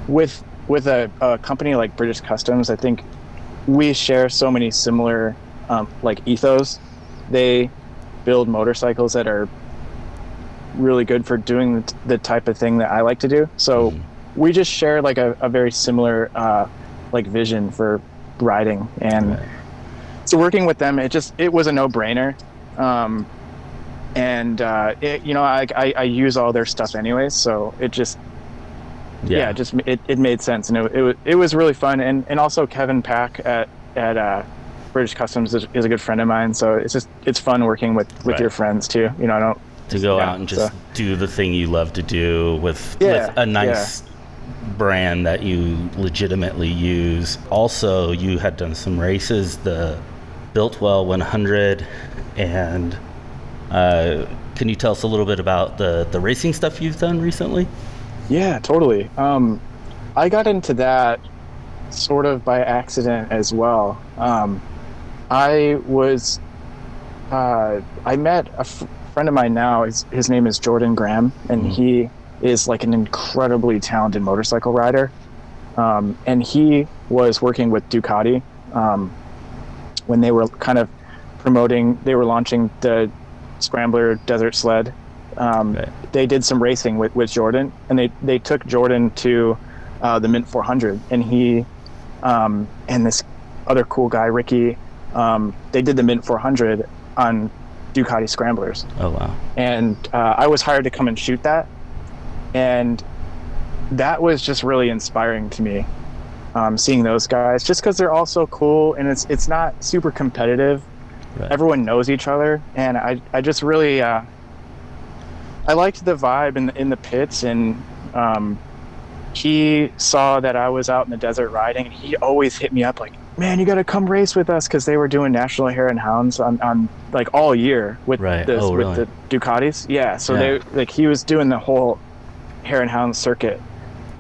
with a company like British Customs, I think we share so many similar like Ethos. They build motorcycles that are really good for doing the type of thing that I like to do. So we just share like a very similar like vision for riding, and so working with them, it was a no-brainer. I use all their stuff anyways, so it just it made sense, and it was really fun. And also Kevin Pack at British Customs is a good friend of mine, so it's fun working with your friends too. To go out and just do the thing you love to do with a nice brand that you legitimately use. Also, you had done some races, the Builtwell 100, and can you tell us a little bit about the racing stuff you've done recently? Yeah, totally. I got into that sort of by accident as well. I met a friend of mine now. His name is Jordan Graham, and he is like an incredibly talented motorcycle rider. And he was working with Ducati when they were kind of they were launching the Scrambler Desert Sled. They did some racing with Jordan, and they took Jordan to the Mint 400, and he and this other cool guy, Ricky, they did the Mint 400 on Ducati Scramblers. Oh, wow. And I was hired to come and shoot that. And that was just really inspiring to me, seeing those guys, just because they're all so cool, and it's not super competitive. Right. Everyone knows each other, and I just really I liked the vibe in the pits, and he saw that I was out in the desert riding, and he always hit me up like, man, you got to come race with us, because they were doing National Hare and Hounds on like all year with with the Ducatis. Yeah, so he was doing the whole Hare and Hounds circuit,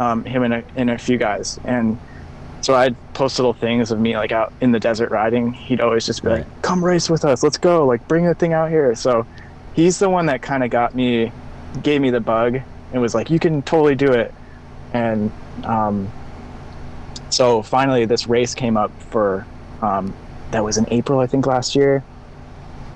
him and a few guys, and so I'd post little things of me like out in the desert riding. He'd always just be like, come race with us, let's go, like bring the thing out here. So he's the one that kind of gave me the bug and was like, you can totally do it. And so finally this race came up for that was in April, I think, last year,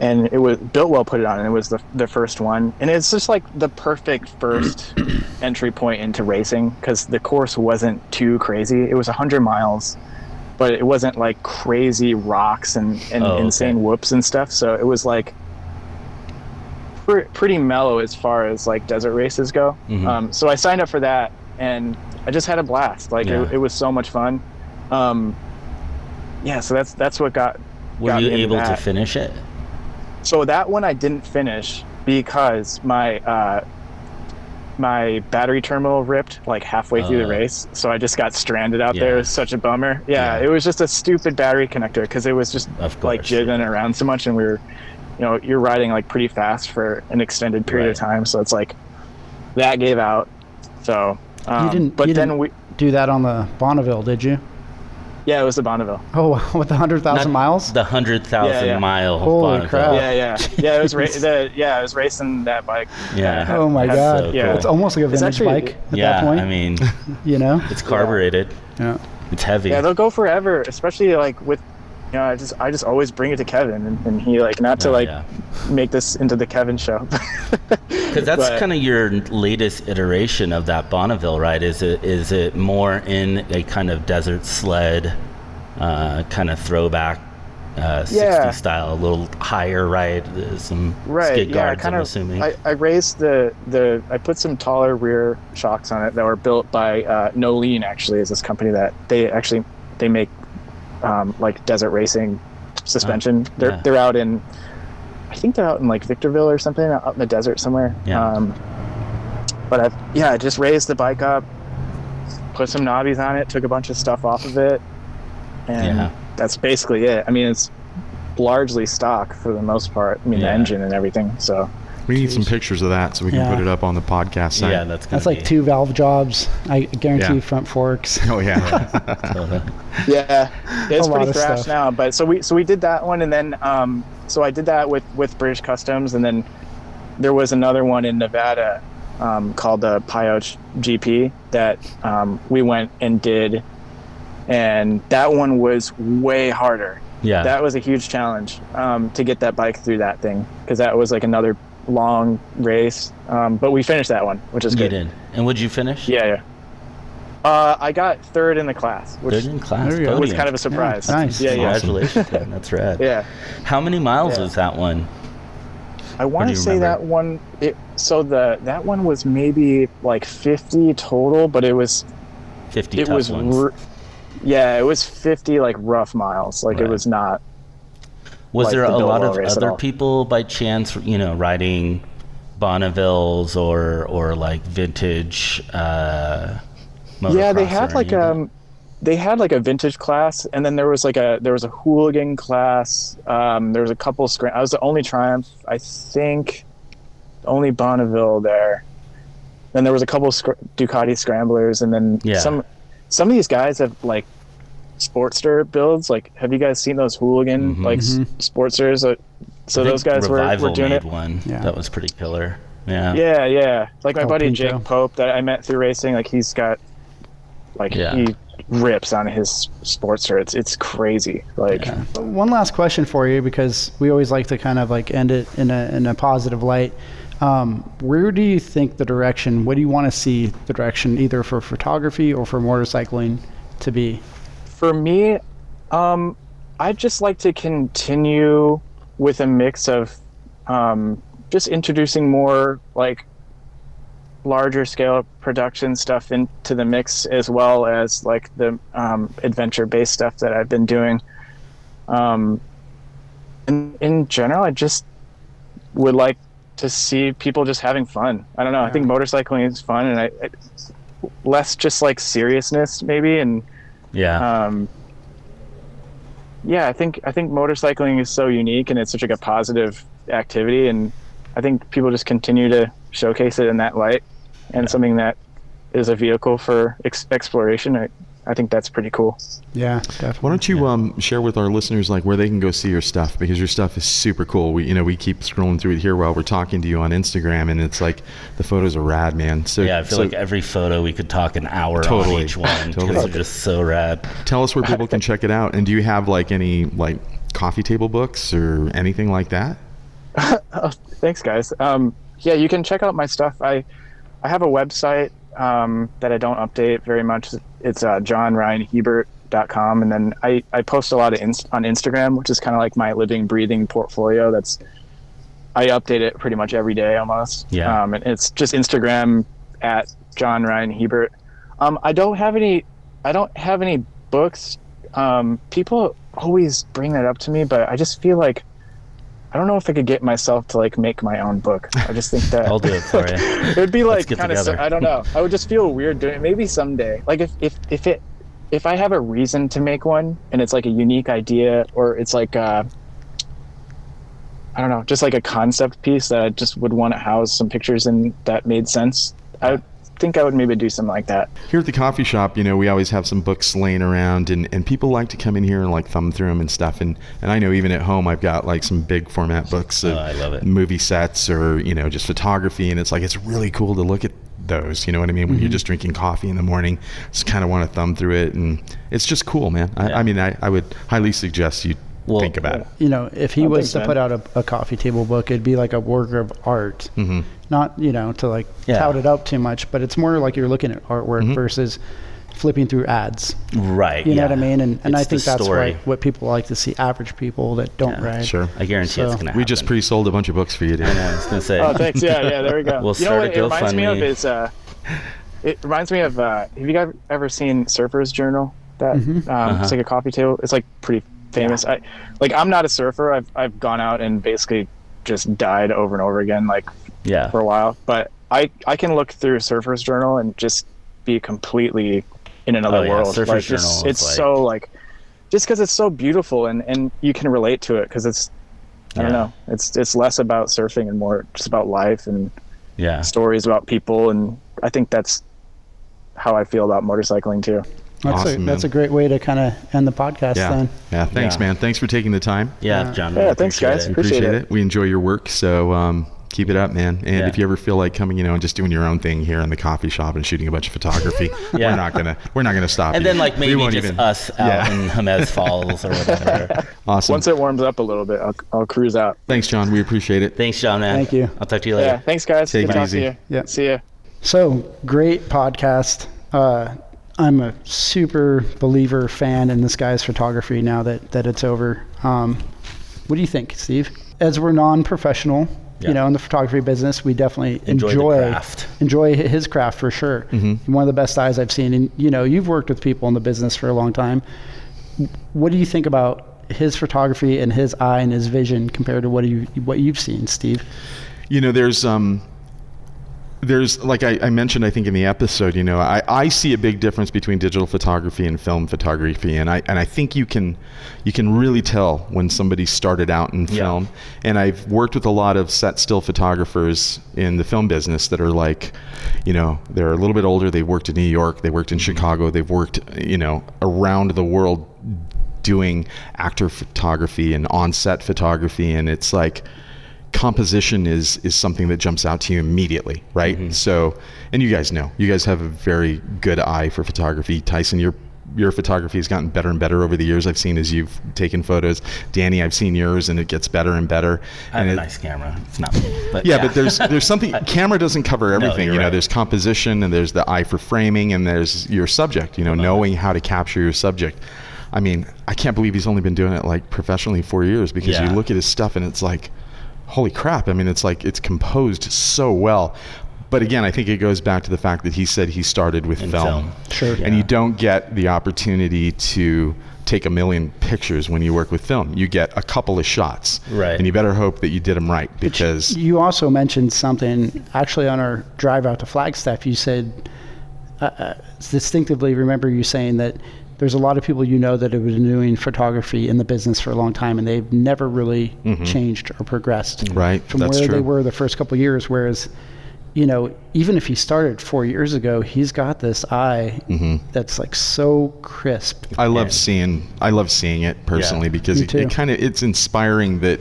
and it was Builtwell put it on, and it was the first one, and it's just like the perfect first entry point into racing, because the course wasn't too crazy. It was 100 miles, but it wasn't like crazy rocks and insane whoops and stuff, so it was like pretty mellow as far as like desert races go. So I signed up for that, and I just had a blast. Like it was so much fun. So that's what got Were you me able into to finish it? So that one I didn't finish because my battery terminal ripped like halfway through the race, so I just got stranded out there. It was such a bummer. It was just a stupid battery connector, because it was just like jiggling around so much, and we were, you're riding like pretty fast for an extended period of time, so it's like that gave out. So you didn't do that on the Bonneville, did you? Yeah, it was the Bonneville. Oh, with the 100,000 miles? The 100,000 mile Holy Bonneville. crap. Yeah, it was I was racing that bike. Oh my god. So cool. It's almost like a vintage bike at that point. I mean, it's carbureted. Yeah. It's heavy. Yeah, they'll go forever, especially like with I just always bring it to Kevin, and he like make this into the Kevin show. Because that's kind of your latest iteration of that Bonneville, right? Is it more in a kind of desert sled kind of throwback 60s style, a little higher, right? Some skid guards, I'm assuming. I raised I put some taller rear shocks on it that were built by No Lean, actually, is this company that they make like desert racing suspension. They're out in, I think they're out in like Victorville or something, out in the desert somewhere. But I just raised the bike up, put some knobbies on it, took a bunch of stuff off of it, and that's basically it. I mean, it's largely stock for the most part. I mean, the engine and everything. So we need some pictures of that so we can put it up on the podcast site. Yeah, that's like 2 valve jobs. I guarantee you front forks. Oh yeah. It's pretty thrashed now. But so we did that one, and then so I did that with British Customs, and then there was another one in Nevada called the Pyoche GP that we went and did, and that one was way harder. Yeah. That was a huge challenge to get that bike through that thing, because that was like another long race. But we finished that one, which is good. You did. And would you finish? Yeah. I got third in the class, which Third in class. There you go. was Podium. kind of a surprise. Yeah, nice. Yeah. Congratulations, man. That's rad. Yeah. How many miles Yeah. was that one? I want do to you say remember? that one. That one was maybe like 50 total, but it was 50 it tough was ones. it was 50 like rough miles. Like Right. it was not. Was like there the a lot Bilbao of race at other all. people by chance, riding Bonnevilles or like vintage Yeah, they motocross had or like anything? they had like a vintage class, and then there was a hooligan class. There was a couple I was the only Triumph, I think, the only Bonneville there. Then there was a couple Ducati scramblers, and then Yeah. some of these guys have like Sportster builds. Like, have you guys seen those hooligan Sportsters? So I think those guys were Revival doing made it. one. Yeah. That was pretty killer. Yeah. Yeah. Like my Oh, buddy Pinto. Jake Pope that I met through racing. Like he's got, like Yeah. he rips on his Sportster. It's crazy. Like One last question for you, because we always like to kind of like end it in a positive light. Where do you think the direction, what do you want to see the direction either for photography or for motorcycling to be? for me, I'd just like to continue with a mix of just introducing more like larger scale production stuff into the mix, as well as like the adventure based stuff that I've been doing. In general, I just would like to see people just having fun. I don't know. I think motorcycling is fun, and I less just like seriousness maybe. And Yeah. I think motorcycling is so unique, and it's such like a positive activity, and I think people just continue to showcase it in that light, and something that is a vehicle for exploration. I think that's pretty cool. Yeah, definitely. Why don't you share with our listeners like where they can go see your stuff, because your stuff is super cool. We keep scrolling through it here while we're talking to you on Instagram, and it's like the photos are rad, man. So Yeah, I feel like every photo we could talk an hour Totally. on each one, because Totally. they're just so rad. tell us where people can check it out. And do you have like any like coffee table books or anything like that? Oh, thanks, guys. Yeah, you can check out my stuff. I have a website that I don't update very much. It's johnryanhebert.com, and then I post a lot of on Instagram, which is kind of like my living, breathing portfolio. I update it pretty much every day almost. Yeah. And it's just Instagram at John Ryan Hebert. I don't have any books. People always bring that up to me, but I just feel like I don't know if I could get myself to like make my own book. I just think that I'll do it for you. it would be like get kind of, together. I don't know. I would just feel weird doing it. Maybe someday. Like if I have a reason to make one, and it's like a unique idea, or it's like I don't know, just like a concept piece that I just would want to house some pictures in that made sense. I think I would maybe do something like that. Here at the coffee shop, we always have some books laying around, and people like to come in here and like thumb through them and stuff. And I know even at home, I've got like some big format books of I love it. movie sets or, just photography. And it's like, it's really cool to look at those, you know what I mean? When you're just drinking coffee in the morning, just kind of want to thumb through it. And it's just cool, man. I mean, I would highly suggest you think about it. If he was thanks, to man. put out a coffee table book, it'd be like a work of art. Mm-hmm. Not, to like Yeah. tout it up too much, but it's more like you're looking at artwork versus flipping through ads. Right. You know what I mean? And I It's the think that's story. what people like to see, average people that don't ride. Sure. I guarantee it's So- going to happen. We just pre-sold a bunch of books for you, dude. I was going to say. Oh, thanks. Yeah, there we go. We'll You know start what a it reminds me of GoFundMe. is it reminds me of have you guys ever seen Surfer's Journal? That it's like a coffee table. It's like pretty famous. I'm not a surfer. I've gone out and basically just died over and over again Yeah. for a while, but I can look through Surfer's Journal and just be completely in another Oh, yeah. world. Surfer's Journal is it's like- so just because it's so beautiful and you can relate to it because it's I don't Yeah. know, it's less about surfing and more just about life and Yeah. stories about people, and I think that's how I feel about motorcycling too. Awesome, That's a man. great way to kind of end the podcast Yeah. then. Yeah. Thanks, Yeah. man. Thanks for taking the time. Yeah, John. Yeah, really thanks, appreciate guys. it. Appreciate Appreciate it. it. We enjoy your work. So Keep it up, man. And if you ever feel like coming, and just doing your own thing here in the coffee shop and shooting a bunch of photography, we're not gonna stop. And you. then like maybe just us out in Maes Falls or whatever. Awesome. Once it warms up a little bit, I'll cruise out. Thanks, John. We appreciate it. Thanks, John, man. Thank you. I'll talk to you later. Yeah, thanks guys. Take Good it talking easy. to you. Yeah. See ya. So great podcast. I'm a super believer fan in this guy's photography now that it's over. What do you think, Steve? As we're non-professional, in the photography business, we definitely enjoy his craft for sure. Mm-hmm. One of the best eyes I've seen. And you've worked with people in the business for a long time. What do you think about his photography and his eye and his vision compared to what you've seen, Steve? There's like I mentioned, I think in the episode, I see a big difference between digital photography and film photography, and I think you can really tell when somebody started out in film. And I've worked with a lot of set still photographers in the film business that are like, they're a little bit older. They worked in New York, they worked in Chicago, they've worked around the world doing actor photography and on-set photography, and it's like composition is something that jumps out to you immediately, right? Mm-hmm. So, and you guys have a very good eye for photography. Thaison, your photography has gotten better and better over the years. I've seen as you've taken photos. Danny, I've seen yours, and it gets better and better. I have a nice camera. It's not, but but there's something. Camera doesn't cover everything. No, right. There's composition, and there's the eye for framing, and there's your subject. Knowing how to capture your subject. I mean, I can't believe he's only been doing it like professionally 4 years, because you look at his stuff and it's like, holy crap. I mean, it's like it's composed so well. But again, I think it goes back to the fact that he said he started with film. Sure. And you don't get the opportunity to take a million pictures when you work with film. You get a couple of shots. Right. And you better hope that you did them right, because you also mentioned something actually on our drive out to Flagstaff. You said, distinctively remember you saying that there's a lot of people that have been doing photography in the business for a long time, and they've never really changed or progressed right from that's where true. they were the first couple of years. Whereas, even if he started 4 years ago, he's got this eye that's like so crisp. I love seeing it personally, because it's inspiring that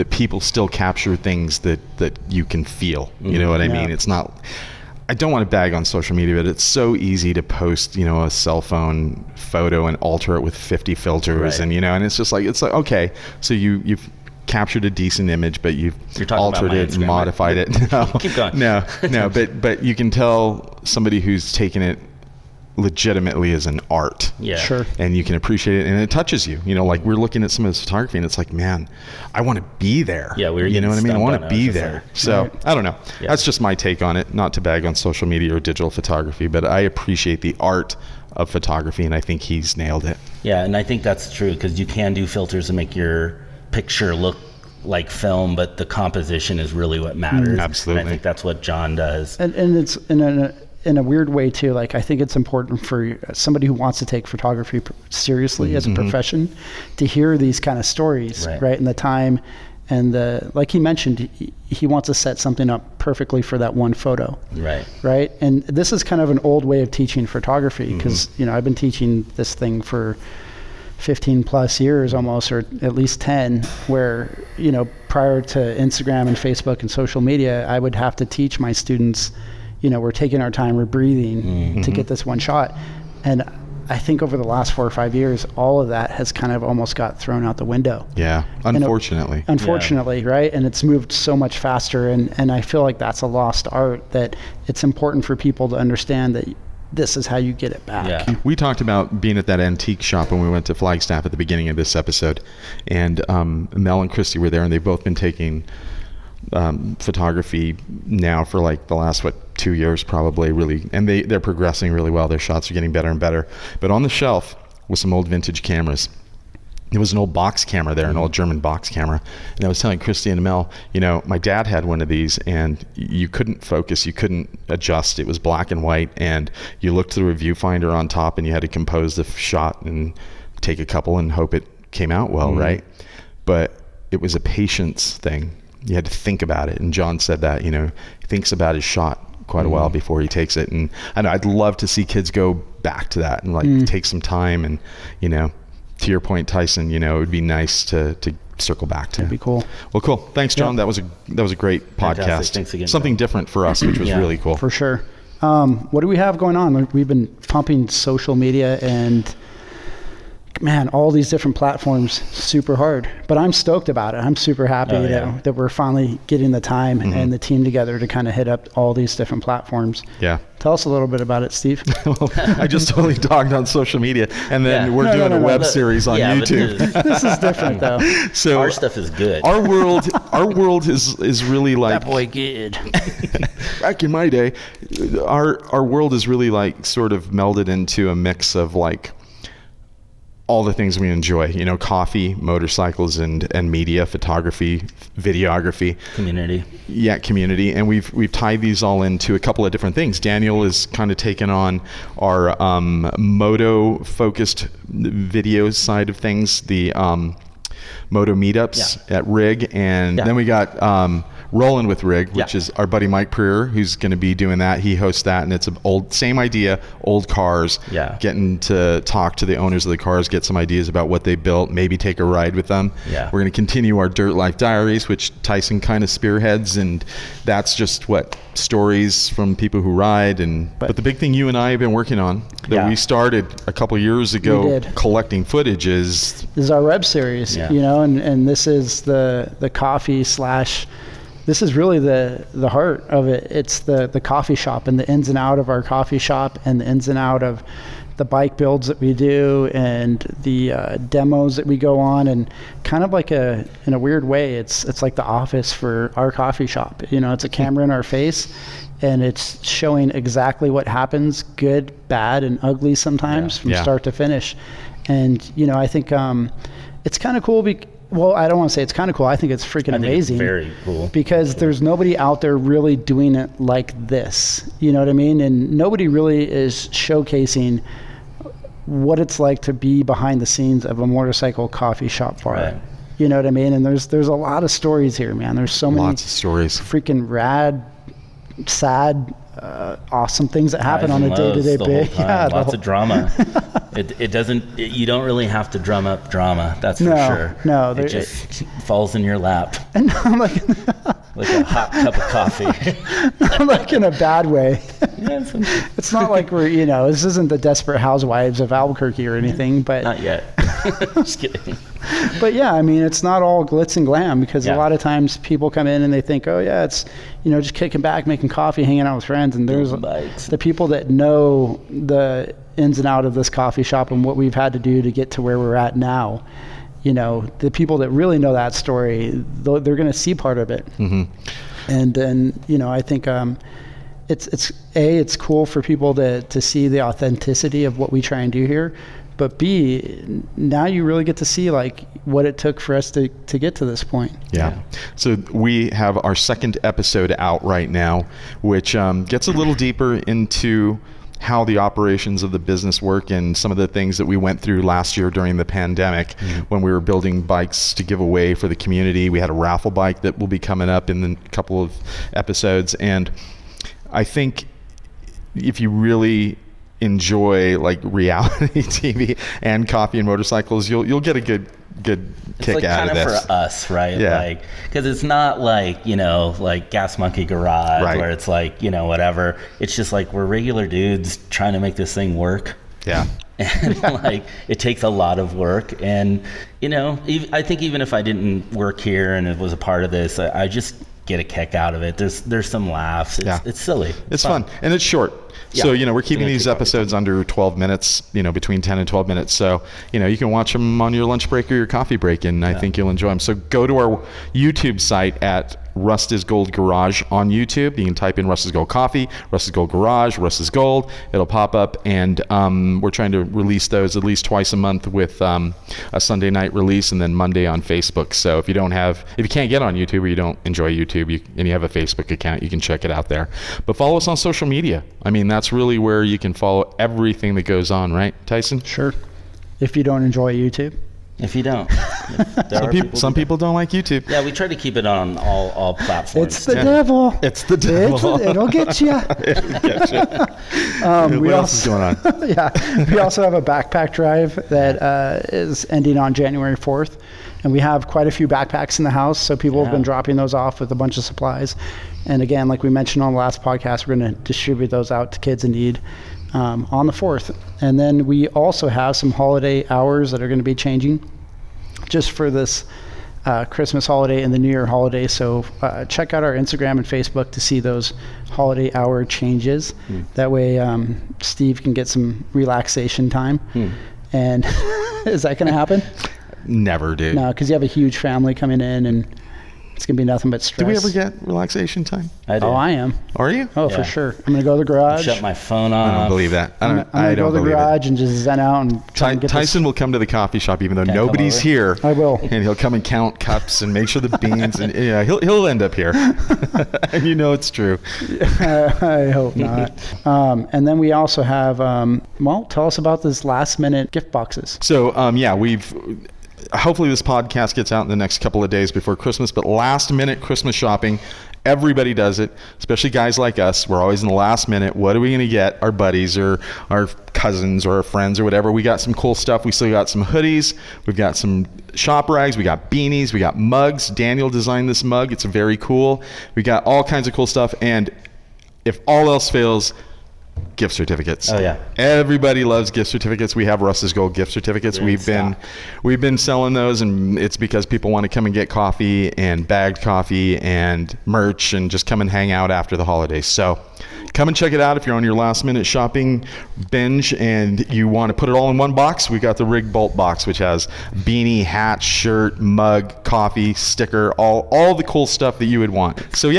people still capture things that you can feel. You know what I mean? It's not. I don't want to bag on social media, but it's so easy to post, a cell phone photo and alter it with 50 filters, and and it's like okay, so you've captured a decent image, but you've altered it and modified it. No, keep going. No, but you can tell somebody who's taken it legitimately as an art. Yeah. Sure. And you can appreciate it, and it touches you. Like we're looking at some of this photography, and it's like, man, I want to be there. Yeah, you know what I mean? I want to be there. Like, so I don't know. Yeah. That's just my take on it. Not to bag on social media or digital photography, but I appreciate the art of photography, and I think he's nailed it. Yeah, and I think that's true, because you can do filters and make your picture look like film, but the composition is really what matters. Absolutely. And I think that's what John does. And it's in a weird way too. Like, I think it's important for somebody who wants to take photography seriously as a profession to hear these kind of stories, right? And the time, and like he mentioned, he wants to set something up perfectly for that one photo. Right. And this is kind of an old way of teaching photography, because I've been teaching this thing for 15 plus years almost, or at least 10, where prior to Instagram and Facebook and social media, I would have to teach my students, we're taking our time, we're breathing to get this one shot. And I think over the last 4 or 5 years, all of that has kind of almost got thrown out the window. Yeah, unfortunately. Right? And it's moved so much faster, and I feel like that's a lost art, that it's important for people to understand that this is how you get it back. Yeah. We talked about being at that antique shop when we went to Flagstaff at the beginning of this episode, and Mel and Christy were there, and they've both been taking photography now for like the last 2 years probably, really, and they're progressing really well. Their shots are getting better and better. But on the shelf was some old vintage cameras. There was an old box camera there, an old German box camera. And I was telling Christy and Mel, my dad had one of these, and you couldn't focus, you couldn't adjust. It was black and white, and you looked through a viewfinder on top, and you had to compose the shot and take a couple and hope it came out well, right? But it was a patience thing. You had to think about it. And John said that, he thinks about his shot quite a while before he takes it. And I know I'd love to see kids go back to that and take some time, and, to your point, Thaison, it would be nice to circle back to. That'd be cool. Well, cool. Thanks, John. Yep. That was a great podcast. Fantastic. Thanks again, Something John. different for us, which was really cool. For sure. What do we have going on? We've been pumping social media and, man, all these different platforms super hard. But I'm stoked about it. I'm super happy that we're finally getting the time and the team together to kind of hit up all these different platforms. Yeah. Tell us a little bit about it, Steve. I just totally dogged on social media, and then we're doing a web series on YouTube. This is different, though. So our stuff is good. Our world is really like That boy good. back in my day. Our world is really like sort of melded into a mix of like all the things we enjoy, coffee, motorcycles, and media, photography, videography, Community. Yeah, community, and we've tied these all into a couple of different things. Daniel is kind of taken on our moto-focused video side of things, the moto meetups at Rig, and then we got Rolling with Rig, which is our buddy Mike Preer, who's going to be doing that. He hosts that, and it's same idea, old cars, getting to talk to the owners of the cars, get some ideas about what they built, maybe take a ride with them. We're going to continue our Dirt Life Diaries, which Thaison kind of spearheads, and that's just stories from people who ride. But the big thing you and I have been working on that we started a couple years ago collecting footage is our web series, and this is the coffee / this is really the heart of it. It's the coffee shop and the ins and out of our coffee shop and the ins and out of the bike builds that we do and the demos that we go on, and kind of like in a weird way, it's like the office for our coffee shop. It's a camera in our face, and it's showing exactly what happens, good, bad, and ugly sometimes from start to finish. And I think it's kind of cool. Well, I don't want to say it's kind of cool. I think it's freaking amazing. It's very cool. Because there's nobody out there really doing it like this. You know what I mean? And nobody really is showcasing what it's like to be behind the scenes of a motorcycle coffee shop bar. Right. You know what I mean? And there's a lot of stories here, man. There's so many lots of stories. Freaking rad, sad, awesome things that happen on a day-to-day basis. Yeah, lots of drama. It doesn't. You don't really have to drum up drama. That's for sure. No, it just falls in your lap. And I'm like a hot cup of coffee. Like in a bad way. It's not like we're this isn't the Desperate Housewives of Albuquerque or anything, but not yet. Just kidding. But yeah, I mean, it's not all glitz and glam, because a lot of times people come in and they think, oh yeah, it's just kicking back, making coffee, hanging out with friends, and there's the people that know the ins and out of this coffee shop and what we've had to do to get to where we're at now. The people that really know that story, they're going to see part of it. And then I think it's cool for people to see the authenticity of what we try and do here. But B, now you really get to see what it took for us to get to this point. Yeah. So we have our second episode out right now, which gets a little deeper into how the operations of the business work and some of the things that we went through last year during the pandemic when we were building bikes to give away for the community. We had a raffle bike that will be coming up in a couple of episodes. And I think if you really enjoy reality TV and coffee and motorcycles, you'll get a good kick out of this. It's for us, right? Yeah. Because it's not like Gas Monkey Garage, where it's whatever. It's just we're regular dudes trying to make this thing work. Yeah. And it takes a lot of work, and I think even if I didn't work here and it was a part of this, I just get a kick out of it. There's some laughs. It's silly. It's fun, and it's short. So, we're keeping these episodes under 12 minutes, between 10 and 12 minutes. So, you can watch them on your lunch break or your coffee break, and I think you'll enjoy them. So go to our YouTube site at Rust is Gold Garage on YouTube. You can type in Rust is Gold Coffee, Rust is Gold Garage, Rust is Gold. It'll pop up, and we're trying to release those at least twice a month with a Sunday night release and then Monday on Facebook. So if you can't get on YouTube or you don't enjoy YouTube and you have a Facebook account, you can check it out there. But follow us on social media. I mean, that's really where you can follow everything that goes on, right, Thaison? Sure. If you don't enjoy YouTube. If you don't. Some people don't like YouTube. Yeah, we try to keep it on all platforms. It's the devil. It's the devil. It'll get you. What else is going on? Yeah, we also have a backpack drive that is ending on January 4th. And we have quite a few backpacks in the house, so people have been dropping those off with a bunch of supplies. And again, like we mentioned on the last podcast, we're going to distribute those out to kids in need on the 4th. And then we also have some holiday hours that are going to be changing just for this Christmas holiday and the New Year holiday. So check out our Instagram and Facebook to see those holiday hour changes. That way Steve can get some relaxation time. And is that going to happen? Never, dude. No, because you have a huge family coming in, and it's going to be nothing but stress. Do we ever get relaxation time? I do. Oh, I am. Are you? Oh, Yeah. for sure. I'm going to go to the garage. Shut my phone off. I don't believe that. I'm going to go to the garage and just zen out and try and get Tyson will come to the coffee shop even though nobody's over? here. I will. And he'll come and count cups and make sure the beans and he'll end up here. And you know it's true. I hope not. And then we also have, tell us about this last minute gift boxes. So hopefully this podcast gets out in the next couple of days before Christmas, but last minute Christmas shopping, everybody does it, especially guys like us. We're always in the last minute. What are we going to get our buddies or our cousins or our friends or whatever? We got some cool stuff. We still got some hoodies. We've got some shop rags. We got beanies. We got mugs. Daniel designed this mug. It's very cool. We got all kinds of cool stuff. And if all else fails, gift certificates. Oh yeah. Everybody loves gift certificates. We have Russ's Gold gift certificates. We've been selling those, and it's because people want to come and get coffee and bagged coffee and merch and just come and hang out after the holidays. So come and check it out if you're on your last minute shopping binge and you want to put it all in one box. We got the Rig Bolt box, which has beanie, hat, shirt, mug, coffee, sticker, all the cool stuff that you would want. So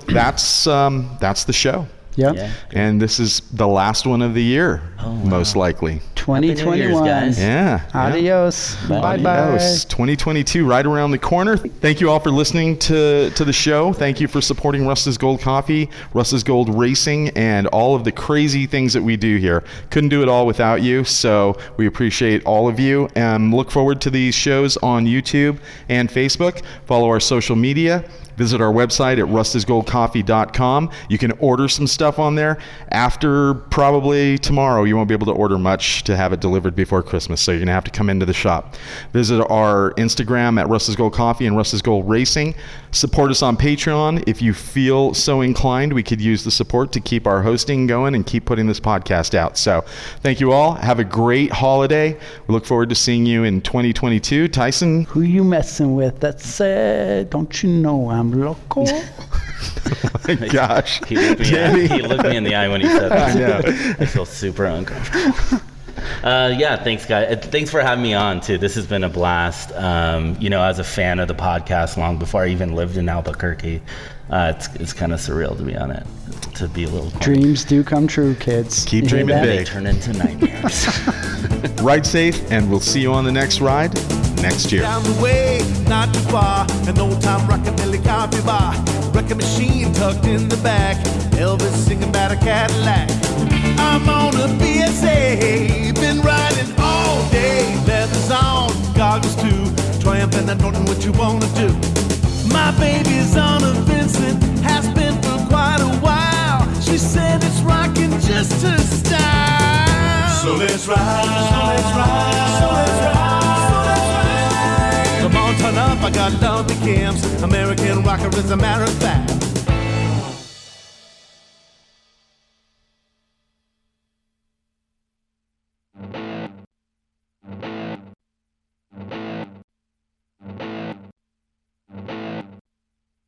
that's the show. Yep. Yeah. And this is the last one of the year, most likely. 2021. guys. Yeah. Adios. Bye-bye. Adios. 2022 right around the corner. Thank you all for listening to the show. Thank you for supporting Russ's Gold Coffee, Russ's Gold Racing, and all of the crazy things that we do here. Couldn't do it all without you, so we appreciate all of you. And look forward to these shows on YouTube and Facebook. Follow our social media. Visit our website at rustisgoldcoffee.com. You can order some stuff on there. After probably tomorrow, you won't be able to order much to have it delivered before Christmas, so you're going to have to come into the shop. Visit our Instagram at Russ's Gold Coffee and Russ's Gold Racing. Support us on Patreon. If you feel so inclined, we could use the support to keep our hosting going and keep putting this podcast out. So thank you all. Have a great holiday. We look forward to seeing you in 2022. Tyson? Who you messing with that said, don't you know I'm loco? Oh my gosh. He looked me in the eye when he said that. I know. I feel super uncomfortable. Thanks, guys. Thanks for having me on, too. This has been a blast. As a fan of the podcast long before I even lived in Albuquerque, it's kind of surreal to be on it, to be a little... Dreams do come true, kids. Keep You hear dreaming that? big. They turn into nightmares. Ride safe, and we'll see you on the next ride next year. Down the way, not too far, an old-time rockabilly coffee bar. Record machine tucked in the back, Elvis singing about a Cadillac. I'm on a BSA, been riding all day. Leather's on, goggles too, triumphant, I don't know what you wanna do. My baby's on a Vincent, has been for quite a while. She said it's rocking just her style. So let's ride, so let's ride, so let's ride, so let's ride. Come on, turn up, I got lovely cams. American rocker as a matter of fact.